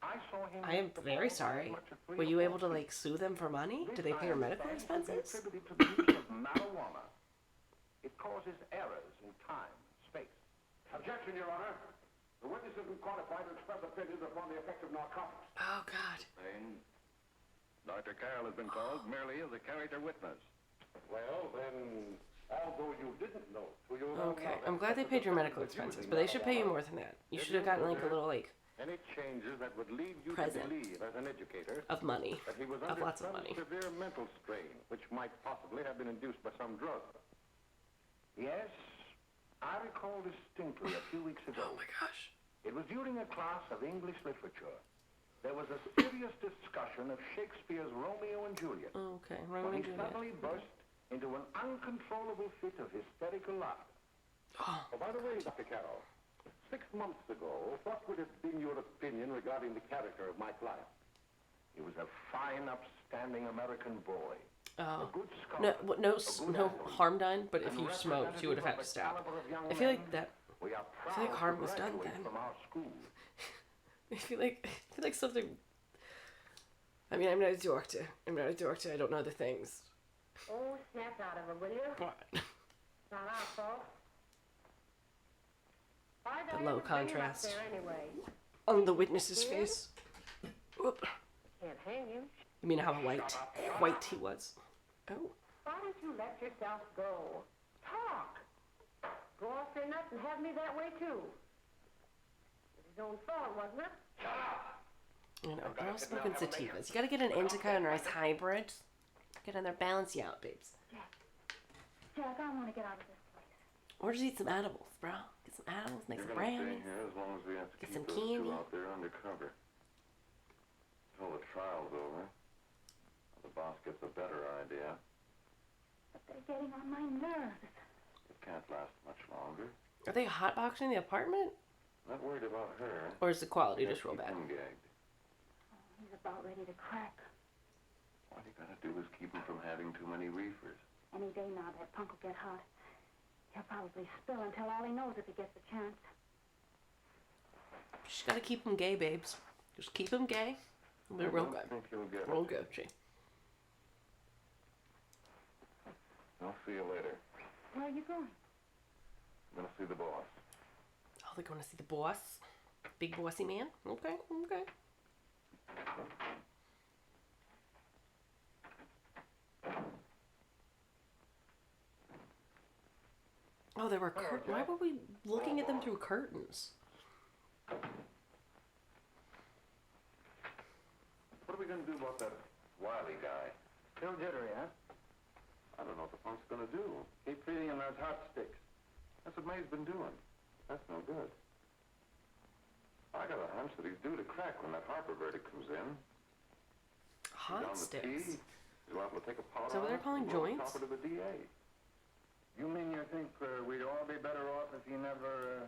I saw him... I am hit the very ball sorry. much as three Were or you four able to feet. like sue them for money? This, Do they pay your I medical understand, can be expenses? attributed to the use of marijuana. It causes errors in time and space. Objection, Your Honor. The witness has been qualified to express opinions upon the effect of narcotics. Oh God. Dr. Carroll has been called merely as a character witness. Well, then, although you didn't know... Okay, I'm glad they paid your medical expenses, but they should pay you more than that. You should have gotten like a little like Any changes that would lead you Present. to believe, as an educator, of money, that he was of under lots of some money. severe mental strain, which might possibly have been induced by some drug. Yes, I recall distinctly a few weeks ago. Oh my gosh. It was during a class of English literature. There was a serious discussion of Shakespeare's Romeo and Juliet. Okay, When Romeo he and Juliet. suddenly burst into an uncontrollable fit of hysterical laughter. Oh, Oh, by the way, Dr. Carroll, 6 months ago, what would have been your opinion regarding the character of my client? He was a fine, upstanding American boy. oh. A good No, scholar. no, a good no athlete, harm done. But if and you smoked, you would have had to representative stop. of the caliber of young I feel like men that. we are I feel like proud harm to was done graduate then. from our school. I feel like something. I mean, I'm not a doctor. I don't know the things. Oh, snap out of it, will you? But It's not our fault. Why'd I The low ever bring him up contrast. there anyway? on the witness's face. Whoop. Can't hang him. You mean how white he was? Oh. Why don't you let yourself go? Talk. Go off your nuts and have me that way too. It's his own fault, wasn't it? You know, they're all smoking sativas. You gotta get an indica and rice hybrid. Get in there, balance you out, babes. Jack, I want to get out of this place. Or just eat some edibles, bro. Get some edibles, make You're some gonna stay brownies. here as long as we have to Get keep some those candy. two out there undercover. Till the trial's over. The boss gets a better idea. But they're getting on my nerves. It can't last much longer. Are they hotboxing the apartment? Not worried about her. Or is the quality just real Keep bad? him gagged. He's about ready to crack. All you gotta do is keep him from having too many reefers. Any day now, that punk will get hot. He'll probably spill and tell all he knows if he gets a chance. Just gotta keep him gay, babes. Just keep him gay. They're I real don't good. think he'll get Real it. good, gee. I'll see you later. Where are you going? I'm gonna see the boss. Oh, they're going to see the boss. Big bossy man? Okay, okay. Oh, there were curtains. Why were we looking at them through curtains? What are we gonna do about that Wiley guy? Still jittery, huh? I don't know what the punk's gonna do. Keep feeding him those hot sticks. That's what May's been doing. That's no good. I got a hunch that he's due to crack when that Harper verdict comes in. Hot Down the sticks. T, he's liable to take a powder Is that what on they're it calling and go and joints? top it to the DA. You mean you think we'd all be better off if he never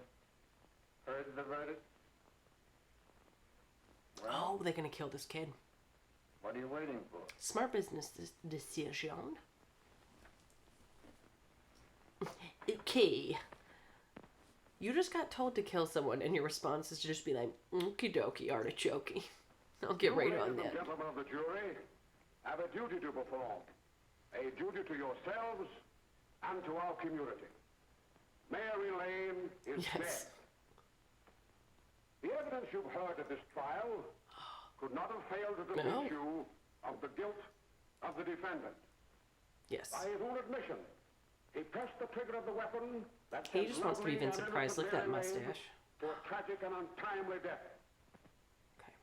heard the verdict? Oh, they're going to kill this kid. What are you waiting for? Smart business decision. Okay. You just got told to kill someone, and your response is to just be like, okie dokie, artichoke. I'll get right on that. Gentlemen of the jury, have a duty to perform. A duty to yourselves and to our community. Mary Lane is Yes. dead. The evidence you've heard at this trial could not have failed to convince you of the guilt of the defendant. Yes. By his own admission, he pressed the trigger of the weapon that He sent just wants to be lovely Vincent and Price. Look at that innocent Mary Lane mustache. to a tragic and untimely death. Okay.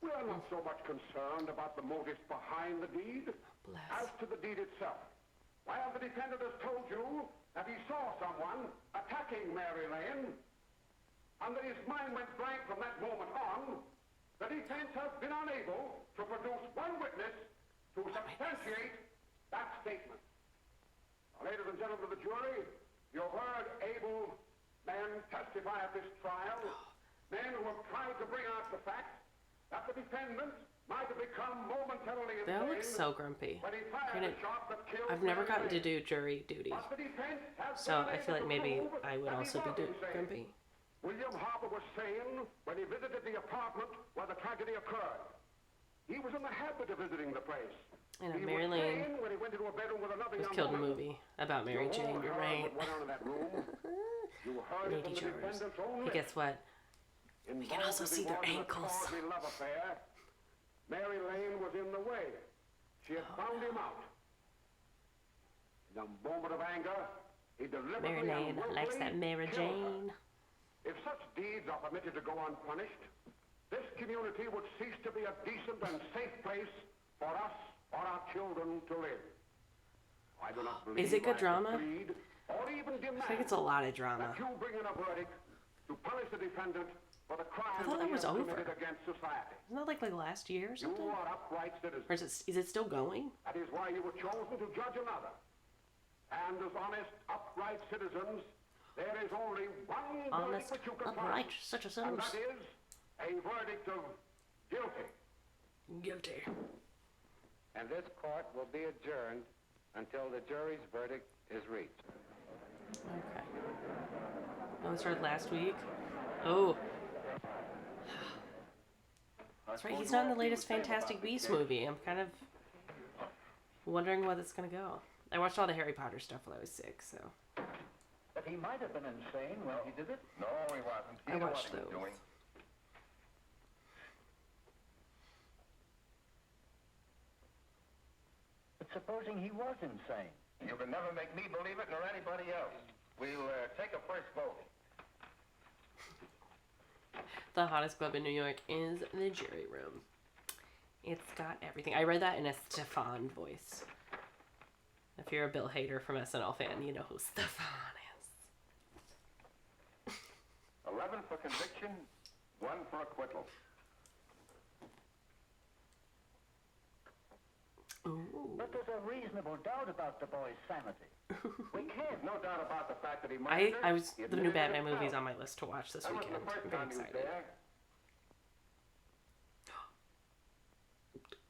We are not so much concerned about the motives behind the deed as Bless. to the deed itself. While the defendant has told you that he saw someone attacking Mary Lane, and that his mind went blank from that moment on, the defense has been unable to produce one witness to substantiate that statement. Now, ladies and gentlemen of the jury, you heard able men testify at this trial, men who have tried to bring out the fact that the defendant might have become momentarily They all look insane so grumpy. when he fired Granted, a shot that killed I've never Mary gotten to Lane. do jury duty, But the defense has so been I feel like unable to maybe prove I would that he also be was insane. grumpy. William Harper was sane when he visited the apartment where the tragedy occurred. He was in the habit of visiting the place. I know, He Mary was Lane sane when he went into a bedroom with another was young killed in a woman. movie about Mary You Jane. all You're heard right. what went on in that room. You heard it from Lady the jurors. defendant's own But lips. guess what? We can also see their ankles. Love affair, Mary Lane was in the way. She had found him out. In a moment of anger, he deliberately Mary Lane and willfully likes that Mary killed her. Jane. If such deeds are permitted to go unpunished, this community would cease to be a decent and safe place for us or our children to live. I do not believe Is it good I drama? could plead or even demand I think it's a lot of drama. that you bring in a verdict to punish the defendant for the crime thought that he was has over. committed against society. Isn't that like last year or You something? are upright citizens. Or is it still going? That is why you were chosen to judge another. And as honest, upright citizens, there is only one Honest, verdict which you can upright pronounce, citizens. and that is a verdict of guilty. Guilty. And this court will be adjourned until the jury's verdict is reached. Okay. Oh, it started last week? Oh. That's right, he's not in the latest Fantastic Beasts movie. I'm kind of wondering where that's going to go. I watched all the Harry Potter stuff while I was sick, so. But he might have been insane when he did it. No, he wasn't. He I knew what watched he was those. doing. But supposing he was insane? You can never make me believe it, nor anybody else. We'll take a first vote. The hottest club in New York is the jury room. It's got everything. I read that in a Stefan voice. If you're a Bill Hader from SNL fan, you know who Stefan is. 11 for conviction, 1 for acquittal. Ooh. But there's a reasonable doubt about the boy's sanity. We can't. No doubt about the fact that he I was the new Batman movie's on my list to watch this That was weekend. the first I'm very time he was excited. there.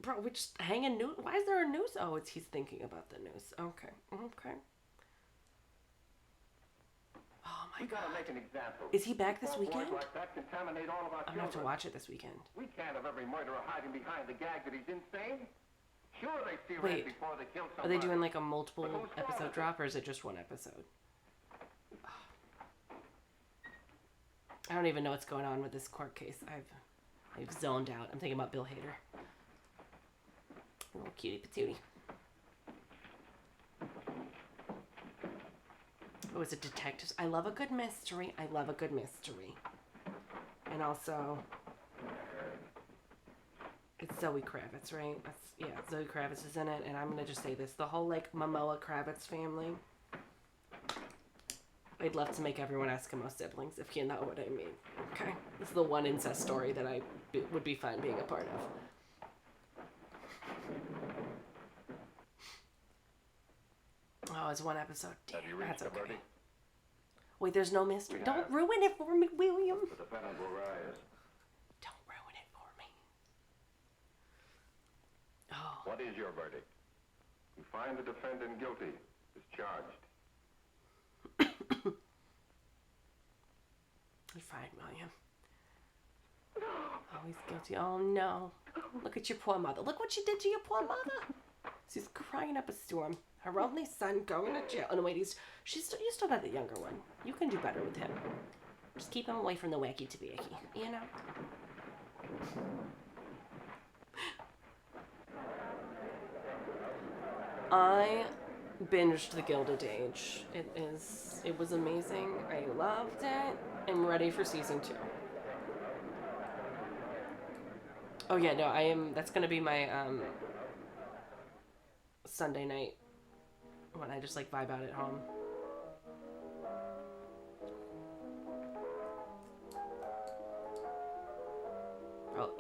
Bro, we just hanging news. Why is there a news? Oh, he's thinking about the news. Okay. Oh my We gotta god. make an example. Is he back this Before boys weekend? like that contaminate all of our I'm gonna have to children. watch it this weekend. We can't have every murderer hiding behind the gag that he's insane. Sure, they see Wait, red before they kill Are somebody. they doing like a multiple But whose fault episode is drop, or is it just one episode? I don't even know what's going on with this court case. I've zoned out. I'm thinking about Bill Hader. Little cutie patootie. Oh, it's a detective. I love a good mystery. I love a good mystery. And also, it's Zoe Kravitz, right? Yeah, Zoe Kravitz is in it. And I'm going to just say this. The whole, like, Momoa Kravitz family. I'd love to make everyone Eskimo siblings, if you know what I mean. Okay? This is the one incest story that I would be fine being a part of. Oh, it's one episode. Damn, Have you reached that's a okay. verdict? Wait, there's no mystery. We Don't have. ruin it for me, William. The defendant will rise. Don't ruin it for me. Oh, What is your verdict? You find the defendant guilty, is charged. you're fine, William. Oh, he's guilty. Oh, no. Look at your poor mother. Look what she did to your poor mother. She's crying up a storm. Her only son going to jail. Oh, no, wait, you still got the younger one. You can do better with him. Just keep him away from the wacky tobacco, you know? I binged The Gilded Age. It was amazing. I loved it. I'm ready for season 2. Oh yeah, no, that's gonna be my Sunday night when I just like vibe out at home. Oh,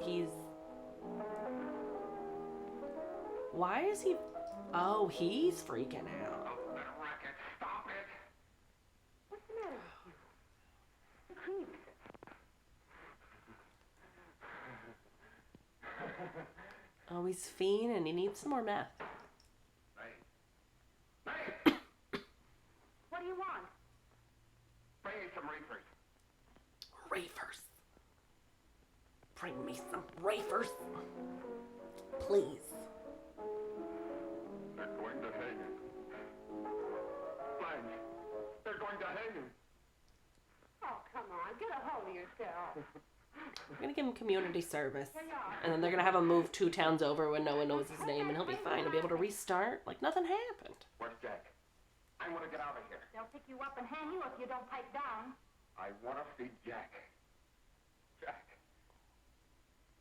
why is he? Oh, he's freaking out. Stop it! What's the matter with you? Creeps. Oh, he's fiending and he needs some more meth. What do you want? Bring me some reefers. Reefers. Bring me some reefers. Please. They're going to hang him. Blanche, they're going to hang him. Oh, come on. Get a hold of yourself. We're gonna give him community service. And then they're gonna have him move 2 towns over when no one knows his name and he'll be fine. He'll be able to restart like nothing happened. Where's Jack? I want to get out of here. They'll pick you up and hang you if you don't pipe down. I want to see Jack. Jack.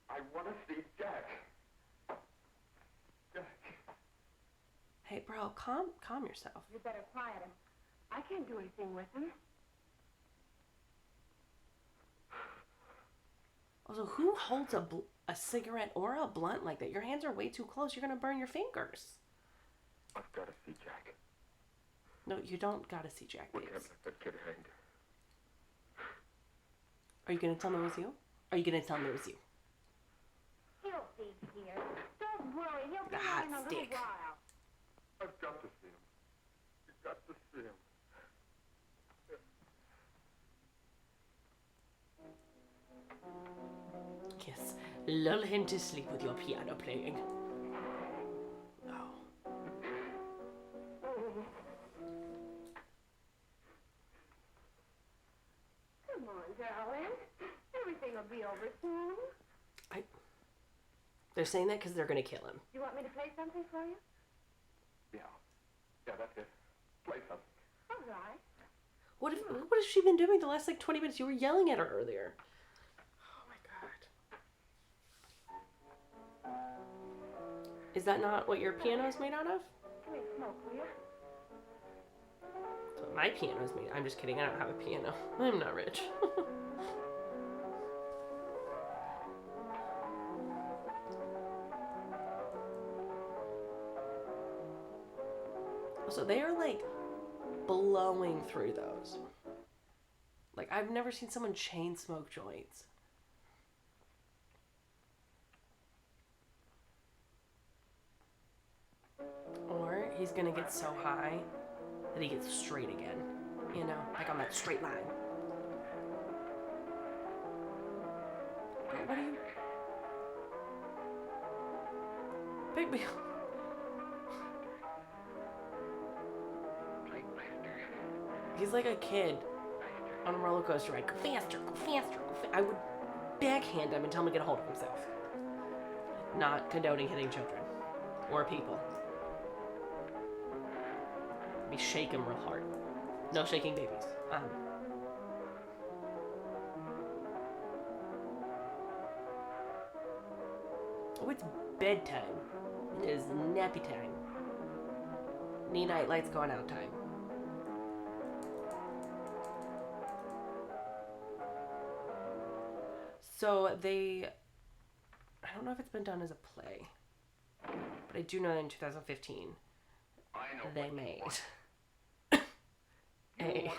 I want to see Jack. Jack. Hey bro, calm yourself. You better quiet him. I can't do anything with him. Also, who holds a cigarette or a blunt like that? Your hands are way too close. You're gonna burn your fingers. I've got to see Jack. No, you don't gotta see Jack, We babes. can't let that kid hang. Are you gonna tell me it was you? Are you gonna tell me it was you? He'll be here. Don't worry. He'll be The here hot in a little stick. while. I've got to see him. You've got to see him. Yes, lull him to sleep with your piano playing. Oh. Come on, darling. Everything will be over soon. They're saying that because they're gonna kill him. You want me to play something for you? Yeah. Yeah, that's it. Play something. All right. What has she been doing the last like 20 minutes? You were yelling at her earlier. Oh my god. Is that not what your piano is made out of? Give me a smoke, will you? That's what my piano is made. I'm just kidding. I don't have a piano. I'm not rich. So they are like blowing through those. Like I've never seen someone chain smoke joints. Or he's gonna get so high that he gets straight again. You know, like on that straight line. What are you... Baby, He's like a kid on a roller coaster ride. Go faster, go faster, go faster. I would backhand him and tell him to get a hold of himself. Not condoning hitting children or people. Maybe shake him real hard. No shaking babies. Oh, it's bedtime. It is nappy time. Night lights going out time. So I don't know if it's been done as a play, but I do know that in 2015 they made a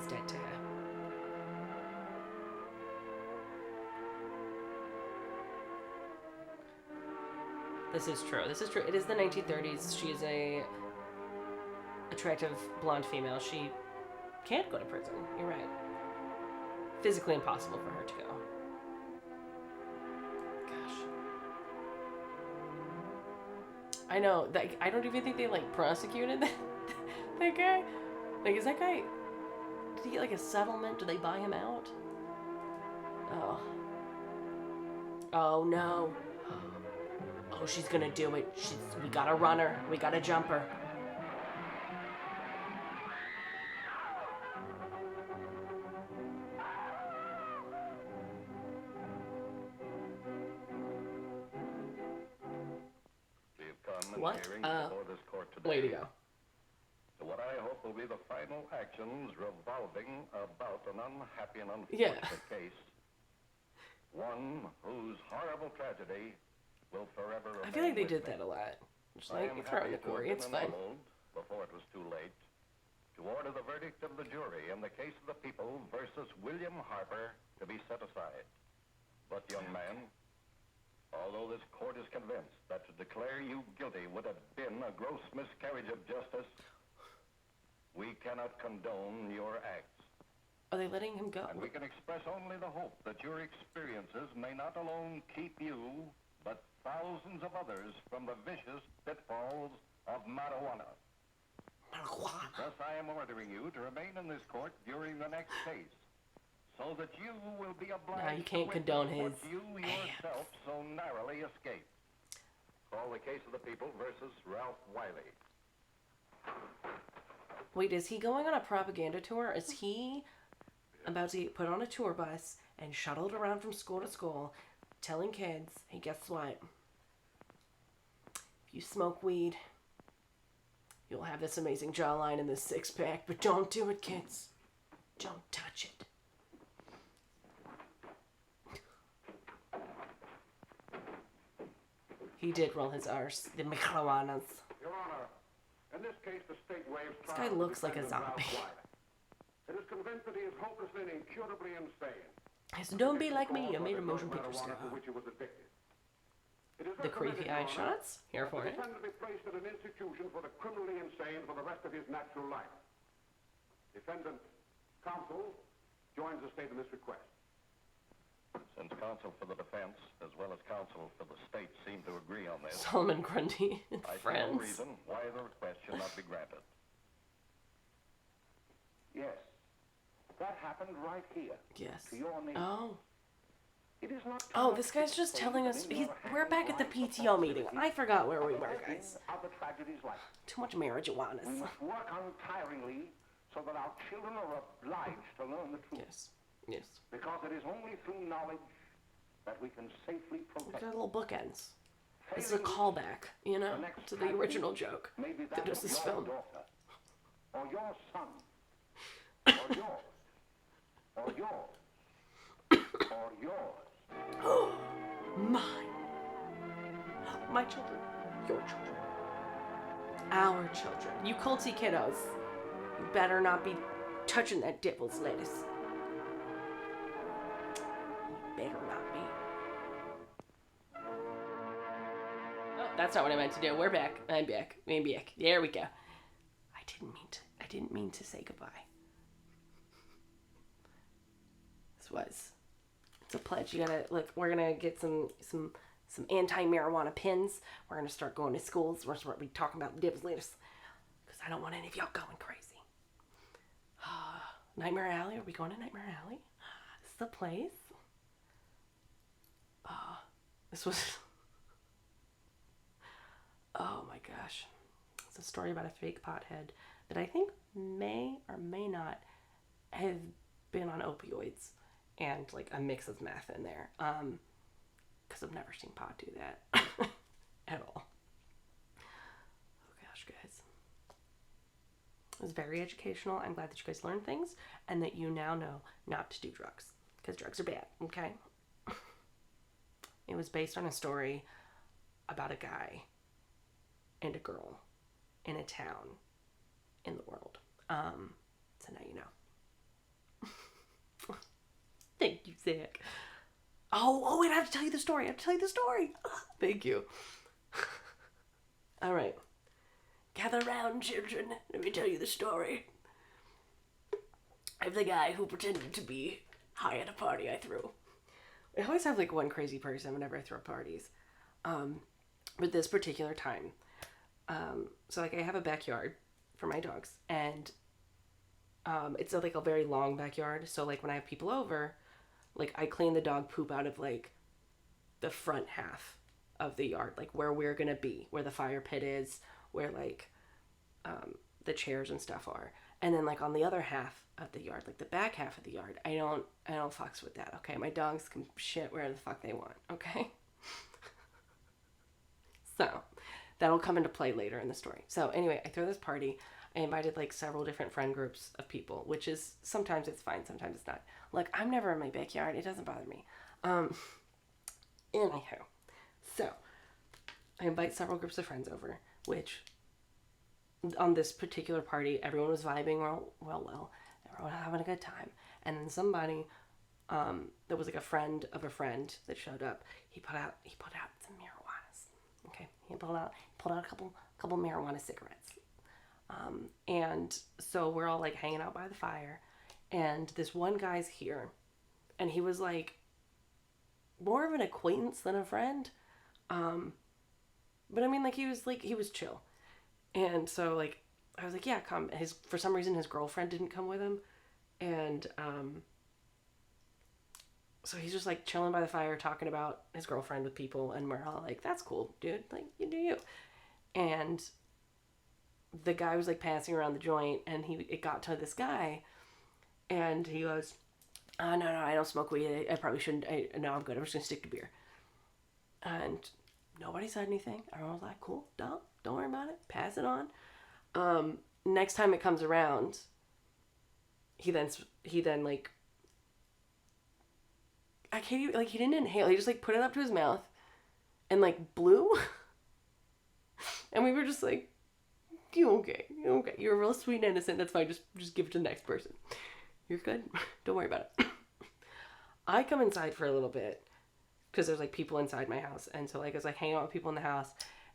is dead to her. This is true. This is true. It is the 1930s. She is a attractive blonde female. She can't go to prison. You're right. Physically impossible for her to go. Gosh. I know. That, I don't even think they, like, prosecuted that guy. Like, is that guy... Did he get, like, a settlement? Did they buy him out? Oh. Oh, no. Oh, she's gonna do it. We gotta run her. We gotta jump her. We've come What? and hearing before this court today. Way to go. To what I hope will be the final actions revolving about an unhappy and unfortunate case. One whose horrible tragedy will forever I feel like they remain did with that me. a lot. Just I like, am you throw it in happy the to have quarry, been it's fine. enabled, before it was too late, to order the verdict of the jury in the case of the people versus William Harper to be set aside. But, young man, although this court is convinced that to declare you guilty would have been a gross miscarriage of justice, we cannot condone your acts. Are they letting him go? And we can express only the hope that your experiences may not alone keep you, but thousands of others from the vicious pitfalls of marijuana. Thus, I am ordering you to remain in this court during the next case, so that you will be obliged No, you can't to condone witness his what you yourself so narrowly escaped. Call the case of the people versus Ralph Wiley. Wait, is he going on a propaganda tour? Is he about to get put on a tour bus and shuttled around from school to school, telling kids, hey, guess what? If you smoke weed, you'll have this amazing jawline and this six-pack, but don't do it, kids. Don't touch it. He did roll his R's. The marijuanas. Your Honor, in this case, the state waives This guy looks like a zombie. It is convinced that he is hopelessly and incurably insane. So don't be like me. I made a motion picture star. For which he was addicted. It is The creepy eye shots. Here for it. Defendant be placed at an institution for the criminally insane for the rest of his natural life. Defendant counsel joins the state in this request. Since counsel for the defense, as well as counsel for the state, seem to agree on this, Solomon Grundy and I see no friends. reason why the request should not be granted. Yes. That happened right here. Yes. To your name. Oh. It is not Oh, this guy's just telling us. We're back at the PTO meeting. I forgot where we were, guys. Other tragedies like Too much marijuanas. we must work untiringly so that our children are obliged to learn the truth. Yes. Yes. Because it is only through knowledge that we can safely We protect. got little bookends. This is a callback, you know, to the original joke. Maybe That is of this your film. daughter, or your son, or yours, or yours, or yours. Mine. My children. Your children. Our children. You culty kiddos. You better not be touching that devil's lettuce. You better not be. Oh, that's not what I meant to do. We're back. I'm back. I'm back. There we go. I didn't mean to say goodbye. It's a pledge. You gotta, like, we're gonna get some anti-marijuana pins. We're gonna start going to schools. We're gonna be talking about the devil's lettuce. Because I don't want any of y'all going crazy. Nightmare Alley? Are we going to Nightmare Alley? This is the place. This was... Oh my gosh. It's a story about a fake pothead that I think may or may not have been on opioids and like a mix of meth in there. Because I've never seen pot do that at all. Oh gosh, guys. It was very educational. I'm glad that you guys learned things and that you now know not to do drugs. Because drugs are bad, okay? It was based on a story about a guy and a girl in a town in the world. So now you know. Sick. Oh, wait, I have to tell you the story. Thank you. All right. Gather round, children. Let me tell you the story of the guy who pretended to be high at a party I threw. I always have like one crazy person whenever I throw parties. But this particular time, so like I have a backyard for my dogs, and it's like a very long backyard. So like when I have people over, like I clean the dog poop out of like the front half of the yard, like where we're gonna be, where the fire pit is, where like the chairs and stuff are. And then like on the other half of the yard, like the back half of the yard, I don't fucks with that. Okay, my dogs can shit where the fuck they want. Okay. So that'll come into play later in the story. So anyway, I throw this party. I invited like several different friend groups of people, which is sometimes it's fine, sometimes it's not. Like I'm never in my backyard. It doesn't bother me. Anyhow, so I invite several groups of friends over, which on this particular party, everyone was vibing well. Everyone was having a good time. And then somebody, that was like a friend of a friend that showed up, he put out some marijuanas. Okay. He pulled out a couple marijuana cigarettes. And so we're all like hanging out by the fire, and this one guy's here, and he was like more of an acquaintance than a friend. But I mean, like he was chill. And so like I was like, yeah, come. For some reason his girlfriend didn't come with him, and so he's just like chilling by the fire talking about his girlfriend with people, and we're all like, that's cool, dude, like you do you. And the guy was like passing around the joint, and it got to this guy, and he goes, no, I don't smoke weed, I probably shouldn't, no, I'm good, I'm just gonna stick to beer. And nobody said anything. Everyone was like, cool, don't worry about it, pass it on. Next time it comes around, he then like, I can't even, like, he didn't inhale, he just like put it up to his mouth and like blew. And we were just like, you okay, you're a real sweet and innocent, that's fine, just give it to the next person, you're good, don't worry about it. I come inside for a little bit because there's like people inside my house, and so like I was like hanging out with people in the house,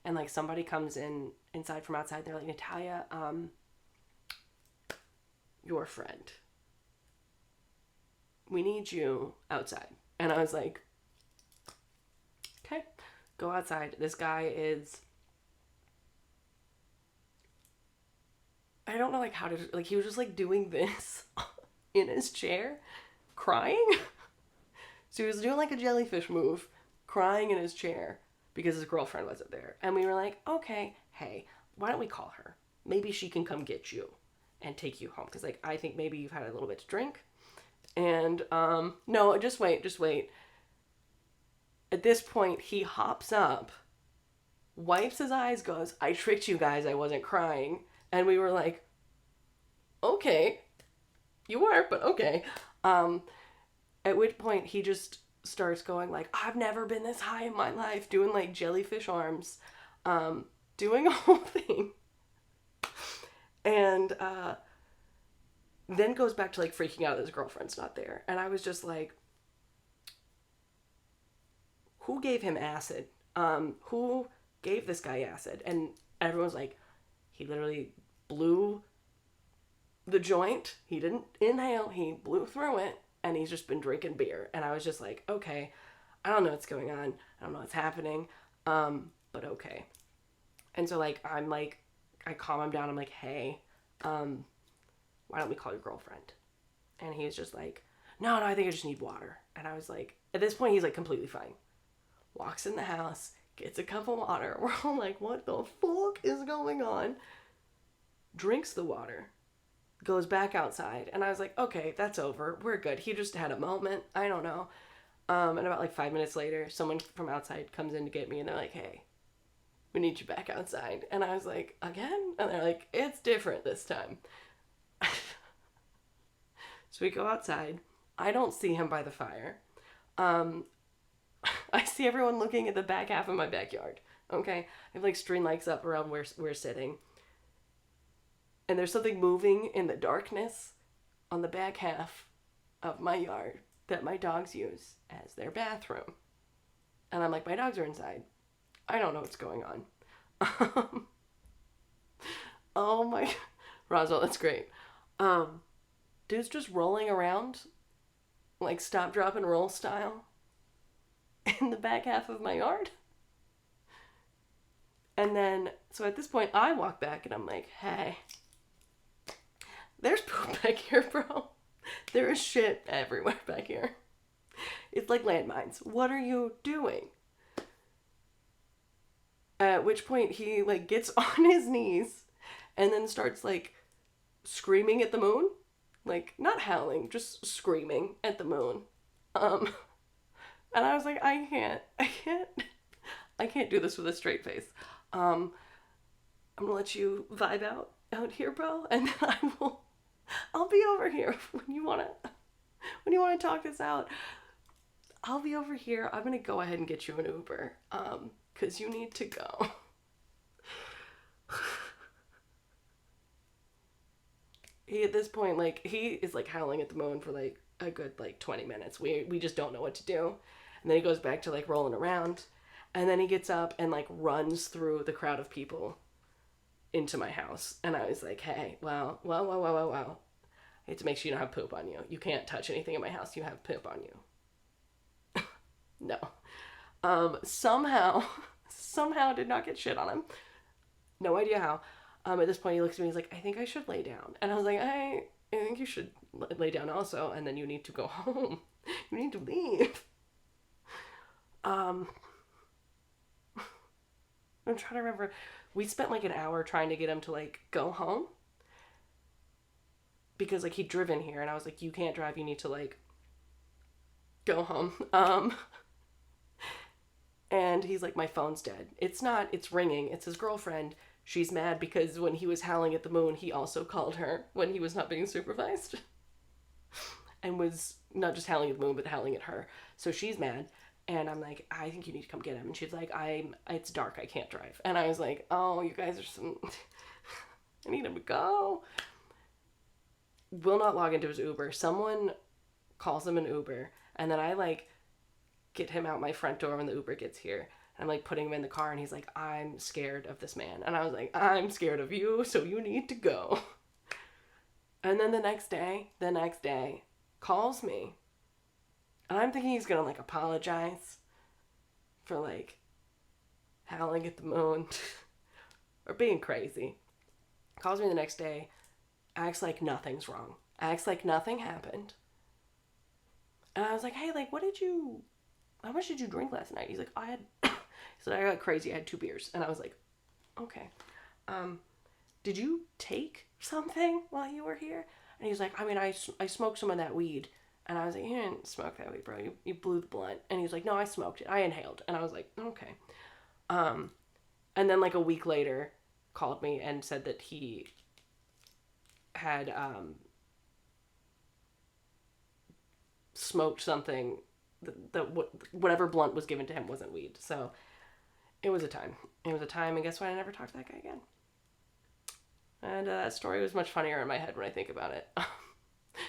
and like somebody comes inside from outside, they're like, Natalia, your friend, we need you outside. And I was like, okay, go outside. This guy is, I don't know like how to, like he was just like doing this in his chair, crying. So he was doing like a jellyfish move, crying in his chair because his girlfriend wasn't there. And we were like, okay, hey, why don't we call her? Maybe she can come get you and take you home. Because like, I think maybe you've had a little bit to drink. And no, just wait. At this point, he hops up, wipes his eyes, goes, I tricked you guys, I wasn't crying. And we were like, okay, you were, but okay. At which point he just starts going like, I've never been this high in my life, doing like jellyfish arms, doing a whole thing. And then goes back to like freaking out that his girlfriend's not there. And I was just like, who gave him acid? Who gave this guy acid? And everyone's like, he literally blew the joint. He didn't inhale. He blew through it. And he's just been drinking beer. And I was just like, okay, I don't know what's going on. I don't know what's happening. But okay. And so like, I'm like, I calm him down. I'm like, hey, why don't we call your girlfriend? And he was just like, no, I think I just need water. And I was like, at this point, he's like completely fine. Walks in the house, gets a cup of water. We're all like, what the fuck is going on? Drinks the water, goes back outside. And I was like, okay, that's over. We're good. He just had a moment. I don't know. And about like 5 minutes later, someone from outside comes in to get me, and they're like, hey, we need you back outside. And I was like, again? And they're like, it's different this time. So we go outside. I don't see him by the fire. I see everyone looking at the back half of my backyard. Okay? I have like string lights up around where we're sitting. And there's something moving in the darkness on the back half of my yard that my dogs use as their bathroom. And I'm like, my dogs are inside. I don't know what's going on. Oh my, Roswell, that's great. Dude's just rolling around, like stop, drop, and roll style, in the back half of my yard. And then, so at this point, I walk back and I'm like, hey, there's poop back here, bro. There is shit everywhere back here. It's like landmines. What are you doing? At which point he like gets on his knees and then starts like screaming at the moon. Like, not howling, just screaming at the moon. And I was like, I can't do this with a straight face. I'm gonna let you vibe out here, bro, and then I'll be over here when you wanna talk this out. I'll be over here. I'm gonna go ahead and get you an Uber, cause you need to go. He, at this point, like, he is like howling at the moon for like a good like 20 minutes. We just don't know what to do. And then he goes back to like rolling around. And then he gets up and like runs through the crowd of people into my house. And I was like, hey, wow. I hate to make sure you don't have poop on you. You can't touch anything in my house. You have poop on you. No. Somehow did not get shit on him. No idea how. At this point, he looks at me, he's like, I think I should lay down. And I was like, I think you should lay down also, and then you need to go home. You need to leave. I'm trying to remember. We spent like an hour trying to get him to like go home. Because like he'd driven here, and I was like, you can't drive, you need to like go home. And he's like, my phone's dead. It's not, it's ringing. It's his girlfriend. She's mad because when he was howling at the moon, he also called her when he was not being supervised. And was not just howling at the moon, but howling at her. So she's mad. And I'm like, I think you need to come get him. And she's like, it's dark, I can't drive. And I was like, oh, you guys are some, I need him to go. Will not log into his Uber. Someone calls him an Uber. And then I like get him out my front door when the Uber gets here. I'm like putting him in the car and he's like, I'm scared of this man. And I was like, I'm scared of you, so you need to go. And then the next day, calls me. And I'm thinking he's gonna like apologize for like howling at the moon or being crazy. Calls me the next day, acts like nothing's wrong. Acts like nothing happened. And I was like, hey, like, how much did you drink last night? He's like, he said, I got crazy. I had 2 beers. And I was like, okay. Did you take something while you were here? And he's like, I mean, I smoked some of that weed. And I was like, you didn't smoke that weed, bro. You blew the blunt. And he's like, no, I smoked it. I inhaled. And I was like, okay. And then like a week later, called me and said that he had smoked something that whatever blunt was given to him wasn't weed. So it was a time. And guess what? I never talked to that guy again. And that story was much funnier in my head when I think about it.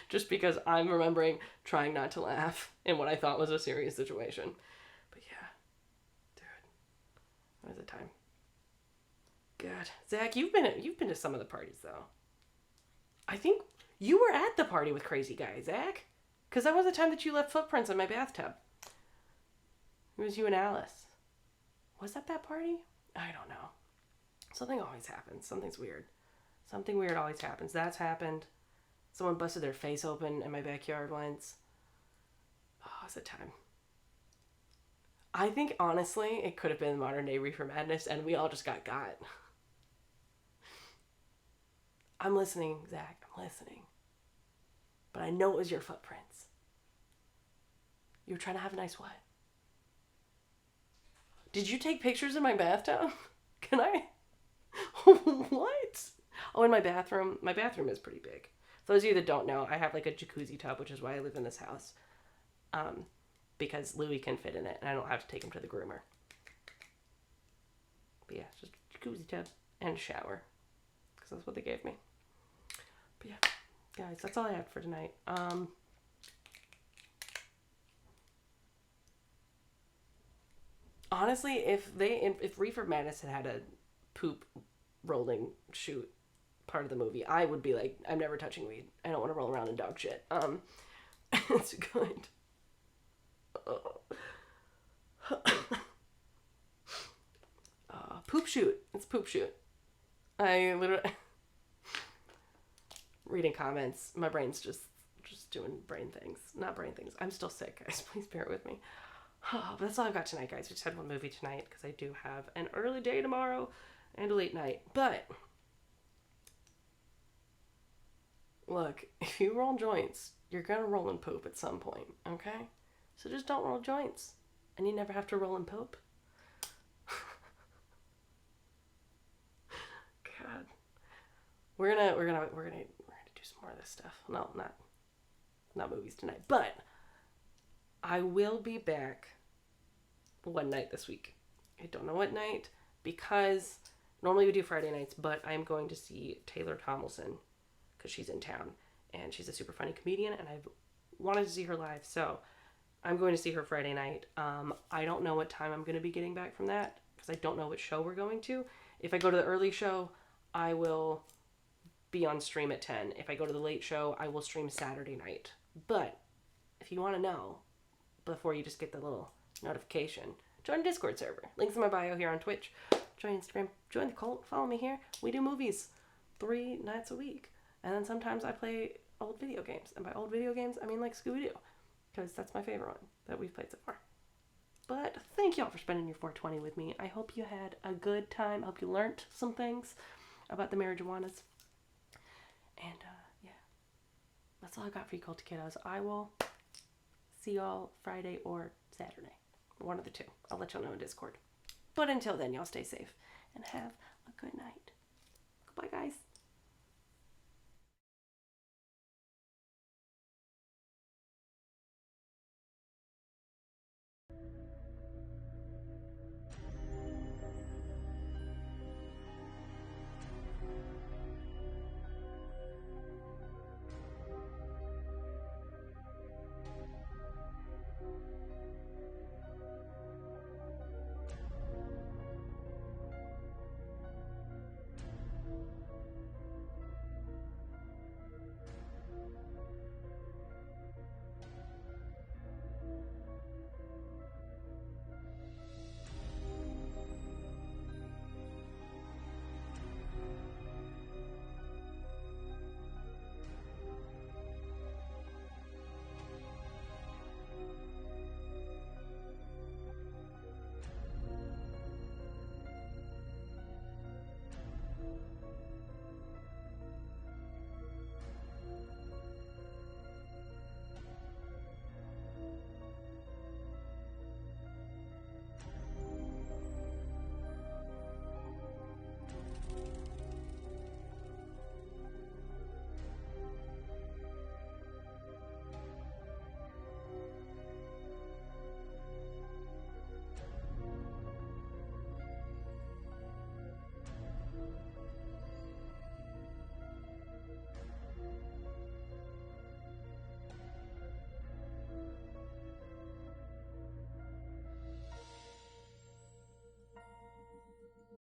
Just because I'm remembering trying not to laugh in what I thought was a serious situation. But yeah. Dude. It was a time. God. Zach, you've been to some of the parties, though. I think you were at the party with Crazy Guy, Zach. Because that was the time that you left footprints in my bathtub. It was you and Alice. Was that party? I don't know. Something always happens. Something's weird. Something weird always happens. That's happened. Someone busted their face open in my backyard once. Oh, it's a time. I think, honestly, it could have been modern day Reefer Madness, and we all just got. I'm listening, Zach. I'm listening. But I know it was your footprints. You were trying to have a nice what? Did you take pictures in my bathtub? Can I? What? Oh, in my bathroom. My bathroom is pretty big. For those of you that don't know, I have like a jacuzzi tub, which is why I live in this house. Because Louis can fit in it, and I don't have to take him to the groomer. But yeah, just a jacuzzi tub and a shower. Because that's what they gave me. But yeah, guys, that's all I had for tonight. Honestly, if Reefer Madness had a poop rolling shoot part of the movie, I would be like, I'm never touching weed. I don't want to roll around in dog shit. It's good. Poop shoot. It's poop shoot. I literally reading comments. My brain's just doing brain things. Not brain things. I'm still sick, guys. Please bear with me. But that's all I've got tonight, guys. We just had one movie tonight because I do have an early day tomorrow and a late night. But look, if you roll joints, you're gonna roll in poop at some point, okay? So just don't roll joints, and you never have to roll in poop. God, we're gonna do some more of this stuff. No, not movies tonight, but I will be back one night this week. I don't know what night, because normally we do Friday nights, but I'm going to see Taylor Tomlinson because she's in town and she's a super funny comedian and I've wanted to see her live, so I'm going to see her Friday night. I don't know what time I'm going to be getting back from that because I don't know which show we're going to. If I go to the early show, I will be on stream at 10. If I go to the late show, I will stream Saturday night. But if you want to know before you just get the little notification, join the Discord server. Links in my bio here on Twitch. Join Instagram. Join the cult. Follow me here. We do movies 3 nights a week. And then sometimes I play old video games. And by old video games, I mean like Scooby-Doo. Because that's my favorite one that we've played so far. But thank y'all for spending your 420 with me. I hope you had a good time. I hope you learned some things about the marijuanas. And yeah, that's all I got for you, culty kiddos. I will see y'all Friday or Saturday. One of the two. I'll let y'all know in Discord. But until then, y'all stay safe and have a good night. Goodbye, guys.